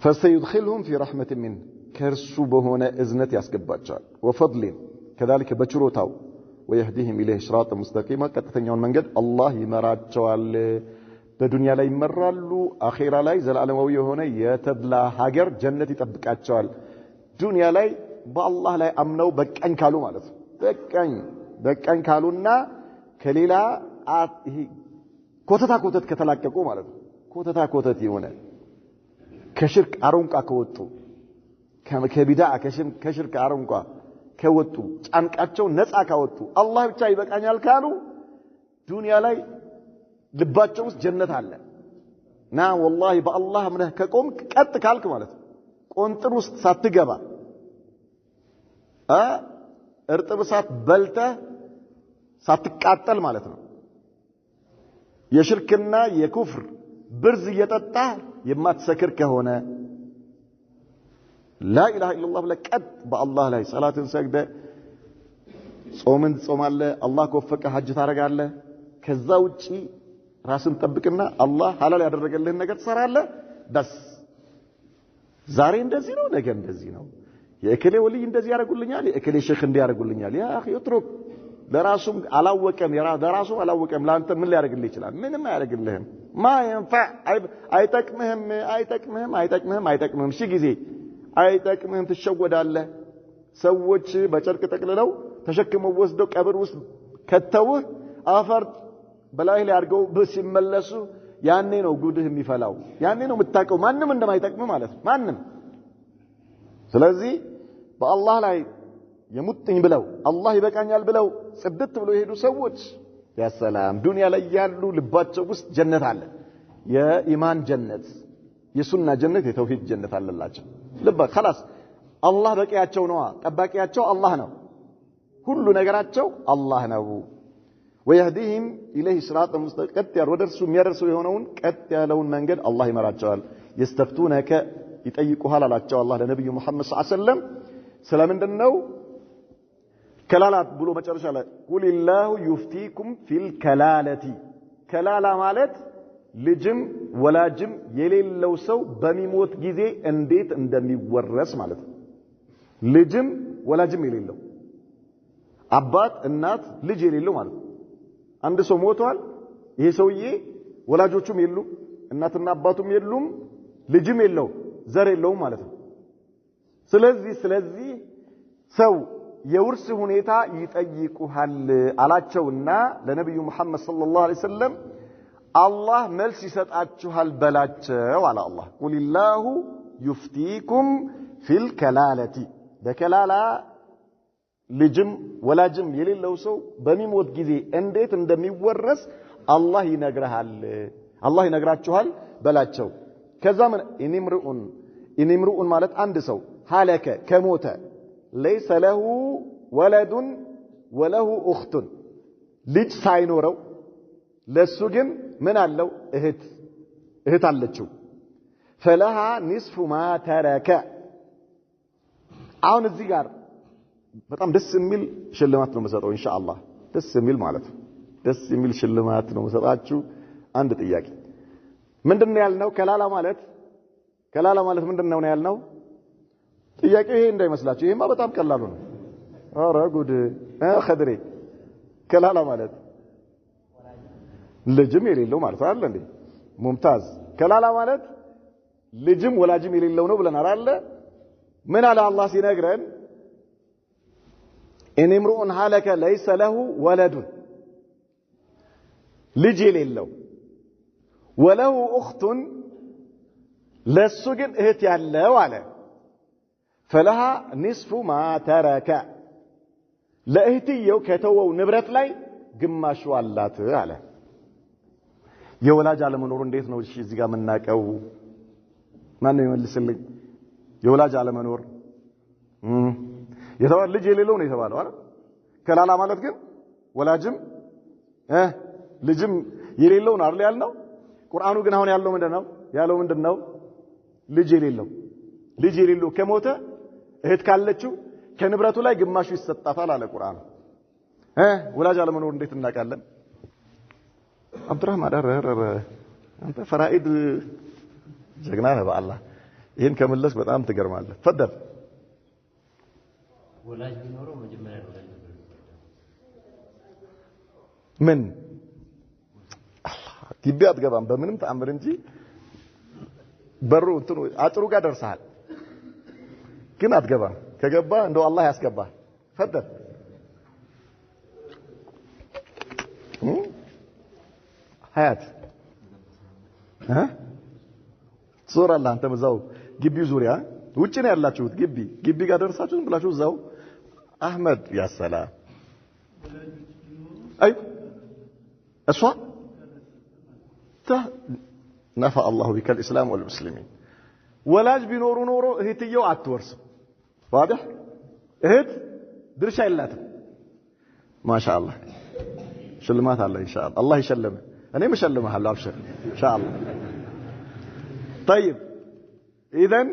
فسيدخلهم في رحمة منه كرسو بهونه اذنت ያስገባቸዋል وفضل كذلك በችሮታው ويهديهم اليه صراطا مستقيما ቀጥተኛውን መንገድ አላህ ይመራቸዋል በዱንያ ላይ ይመራሉ አኺራ ላይ ዘላለማዊ የሆነ የተድላ ሀገር ጀነት ይጠብቃቸዋል ዱንያ ላይ በአላህ ላይ አምነው በቀኝ ካሉ ማለት ነው በቀኝ ካሉና ከሌላ ይሄ ኮተት ከተላቀቁ ማለት ነው ኮተት የሆነ ከሽርክ አሮንቃ ከወጡ ከቢድዓ ከሽርክ አሮንቃ ከወጡ ጫንቃቸው ነፃ ካወጡ አላህ ብቻ ይበቃኛል ካሉ ዱንያ ላይ ልባቸው ውስጥ ጀነት አለ ና ወላሂ በአላህ ምነህ ከቆም ቀጥ ካልክ ማለት ቆንጥር ውስጥ ሳትገባ እርጥብ ሳት በልተ ሳትቃጠል ማለት ነው የሽርክና የኩፍር ብርዝ እየጠጣ የማትሰክር ከሆነ لا إله إلا الله بلا قد بالله ላይ ሰላትን ሰግደ ጾምን ጾማለ አላህ ከወፈቀ ሐጅ ታረጋለ ከዛ ውጪ ራስን ጠብቅና አላህ ሐላል ያደረገልህን ነገር ትሰራለህ በስ ዛሬ እንደዚህ ነው ነገ እንደዚህ ነው የእከሌ ወልይ እንደዚህ ያደርጉልኛል የእከሌ ሼክ እንዲያደርጉልኛል ያ اخي اترك ለራሱም አላወቀም ለራሱ አላወቀም ላንተ ምን ሊያደርግልህ ይችላል ምንም አያደርግልህም ما ينفع አይጠቅምህም እሺ ጊዜ አይጠቅምህም ትሸወዳለህ ሰዎች በጨርቅ ተቀልለው ተሸክመው ወስደው ቀብር ውስጥ ከተውህ አፈር በላይ ላይ አድርገው ሲመለሱ ያኔ ነው ጉድህ የሚፈላው ያኔ ነው የምታውቀው ማንንም እንደማይጠቅም ማለት ነው ማንንም ስለዚህ በአላህ ላይ የሙጥኝ ብለው አላህ ይበቃኛል ብለው ጽድት ብለው የሄዱ ሰዎች ያ ሰላም ዱንያ ላይ ያሉ ልባቸው ውስጥ ጀነት አለ የኢማን ጀነት የሱና ጀነት የተውሂድ ጀነት አለላቸው ልባ خلاص አላህ በቂያቸው ነው ጠባቂያቸው አላህ ነው ሁሉ ነገራቸው አላህ ነው ويهديهم اليه صراط مستقيم ወደርሱ የሚያደርሰው የሆነውን ቀጥ ያለውን መንገድ አላህ ይመራቸዋል يستفتونك ይጠይቁሃል አላቸው አላህ ለነብዩ መሐመድ ሰለላሁ ዐለይሂ ወሰለም ስለምንድነው ከላላት ብሎ መጨረሻ ላይ قل الله يفتيكم في الكلاله ከላላ ማለት ልጅም ወላጅም የሌለው ሰው በሚሞት ጊዜ እንዴት እንደሚወረስ ማለት ነው ልጅም ወላጅም የሌለው አባት እናት ልጅ የሌለው ማለት ነው አንድ ሰው ሞቷል ይሄ ሰውዬ ወላጆቹም የሉ እናትና አባቱም የሉም ልጅም የለው ዘር የለውም ማለት ነው ስለዚህ ሰው የውርስ ሁኔታ ይጠይቁሃል አላቸውና ለነብዩ መሐመድ ሰለላሁ ዐለይሂ ወሰለም አላህ መልስ ይሰጣችኋል በላቸው አለ አላህ قل الله يفتيكم في الكلاله በከላላ ልጅም ወላጅም የሌለው ሰው በሚሞት ጊዜ እንዴት እንደሚወረስ አላህ ይነግራችኋል በላቸው ከዛ ምን ኢንምሩኡን ማለት አንድ ሰው ሐለከ ከሞተ ليس له ولد وله اخت ልጅ ሳይኖረው ለሱ ግን ምን አለው እህት አለችው فلها نصف ما ترك አሁን እዚህ ጋር በጣም ደስ የሚል ሽልማት ነው መሰጠው ኢንሻአላህ ደስ የሚል ማለት ነው ደስ የሚል ሽልማት ነው መሰጣችሁ አንድ ጥያቄ ምንድነው ያልነው ከላላ ማለት ምንድነው ነው ያልነው ጥያቄው ይሄ እንዳይመስላችሁ ይሄማ በጣም ቀላሉ ነው ኧረ ጉድ ኸድሬ ከላላ ማለት ልጅም የሌለው ማለት አይደል እንዴ ሙምታዝ ከላላ ማለት ልጅም ወላጅም የሌለው ነው ብለናል አይደል ምን አለ አላህ ሲነግረን ኢንምሩኡን ሐለከ ليس له ولد ልጅ የሌለው ወለው اخت ለሱ ግን እህት ያለው አለ فلها نصف ما ترك ለእህትየው ከተወው ንብረት ላይ ግማሹ አላት አለ የወላጅ አለመኖር እንዴት ነው እሺ እዚህ ጋር መናቀው ማን ነው ይመልስልኝ የወላጅ አለመኖር የተባለ ልጅ የሌለው ነው የተባለው አይደል ከላላ ማለት ግን ወላጅም ልጅም የሌለው ነው አይደል ያልነው ቁርአኑ ግን አሁን ያለው ምንድነው ልጅ የሌለው ከሞተ እህት ካለችው ከንብረቱ ላይ ግማሹ ይሰጣታል አለ ቁርአኑ ወላጅ አለመኖር እንዴት እናቃለን አብዱራህማን አረረ አንተ ፈራኢድ ጀግና ነህ በአላህ ይሄን ከመለስ በጣም ትገርማለህ ፈደል ወላጅ ቢኖረው መጀመሪያ ነው ምን ግቢ አትገባም በምንም ተአምር እንጂ በሩ እንትኑ አጥሩ ጋር ደርሰሃል ግን አትገባም ከገባ እንደው አላህ ያስገባ ፈደል ሀያት ዞራላ አንተ መዛው ግቢው ዙሪያ ውጭ ነው ያላችሁት ግቢ ጋር ደርሳችሁ ብላችሁ እዛው أحمد يا سلام أيوة أسوأ نفع الله بك الإسلام والمسلمين ولاج بنورو نورو هيتيو عتورس واضح هيت درشا إلاتم ما شاء الله شلمات الله إن شاء الله الله يسلمه أنا مشلمه هلا أبشر إن شاء الله طيب إذن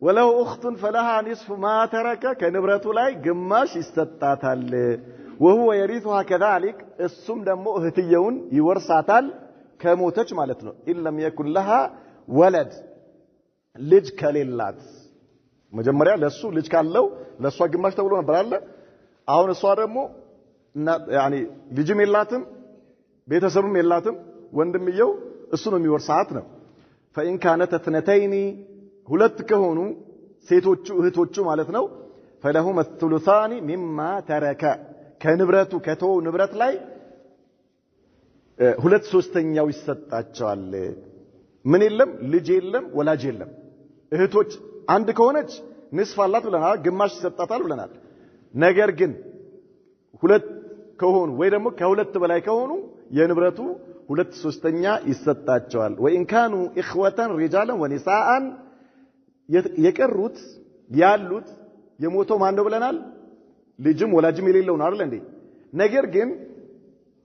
ولو أخت فلها نصف ما ترك كنبرة لاي قماش استطاعتال وهو يريثها كذلك السم دمو هتيون يورثاتال كموتج مالتنا إن لم يكن لها ولد ልጅ ከሌላት መጀመሪያ ለሱ ልጅ ካለው ለሷ ግማሽ ተብሎ ነበር አለ አሁን እሷ ደግሞ ያኒ ልጅም የላትም ቤተሰብም የላትም ወንድምየው እሱ ነው የሚወርሳት ነው فإن كانت اثنتين ሁለት ከሆኑ ሴቶቹ እህቶቹ ማለት ነው فلهما الثلثان مما ترك ከንብረቱ ከተው ንብረት ላይ ሁለት ሶስተኛው ይሰጣቸዋል ምን የለም ልጅ የለም ወላጅ የለም እህቶች አንድ ከሆነች ንስፍ አላት ብለናል ግማሽ ይሰጣታል ብለናል ነገር ግን ሁለት ከሆኑ ወይ ደግሞ ከሁለት በላይ ከሆኑ የንብረቱ ሁለት ሶስተኛ ይሰጣቸዋል ወኢን ካኑ ኢኽወተን ሪጃላን ወኒሳአን የቀሩት ያሉት የሞተው ማን ነው ብለናል ልጅም ወላጅም የሌለው ነው አይደል እንዴ ነገር ግን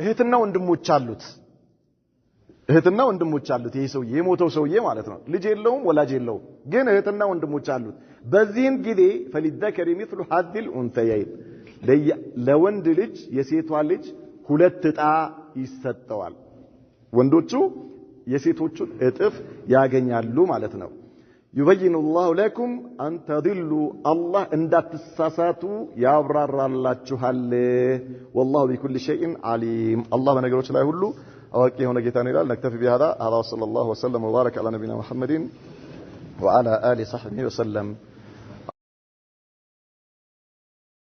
እህትና ወንድሞች አሉት እህትና ወንድሞች አሉት ይሄ ሰውዬ የሞተው ሰውዬ ማለት ነው ልጅ የለውም ወላጅ የለውም ግን እህትና ወንድሞች አሉት በዚህን ጊዜ فللذكر مثل حظ الأنثيين ለወንድ ልጅ የሴቷ ልጅ ሁለት ዕጣ ይሰጠዋል ወንዶቹ የሴቶቹን እጥፍ ያገኛሉ ማለት ነው يبين الله لكم أن تضلوا الله እንዳትሳሳቱ ያብራራላችኋል والله بكل شيء عليم الله በነገሮች ላይ ሁሉ አዋቂ የሆነ ጌታ ነው ይላል نكتفي بهذا هذا صلى الله وسلم وبارك على نبينا محمد وعلى آله صحبه وسلم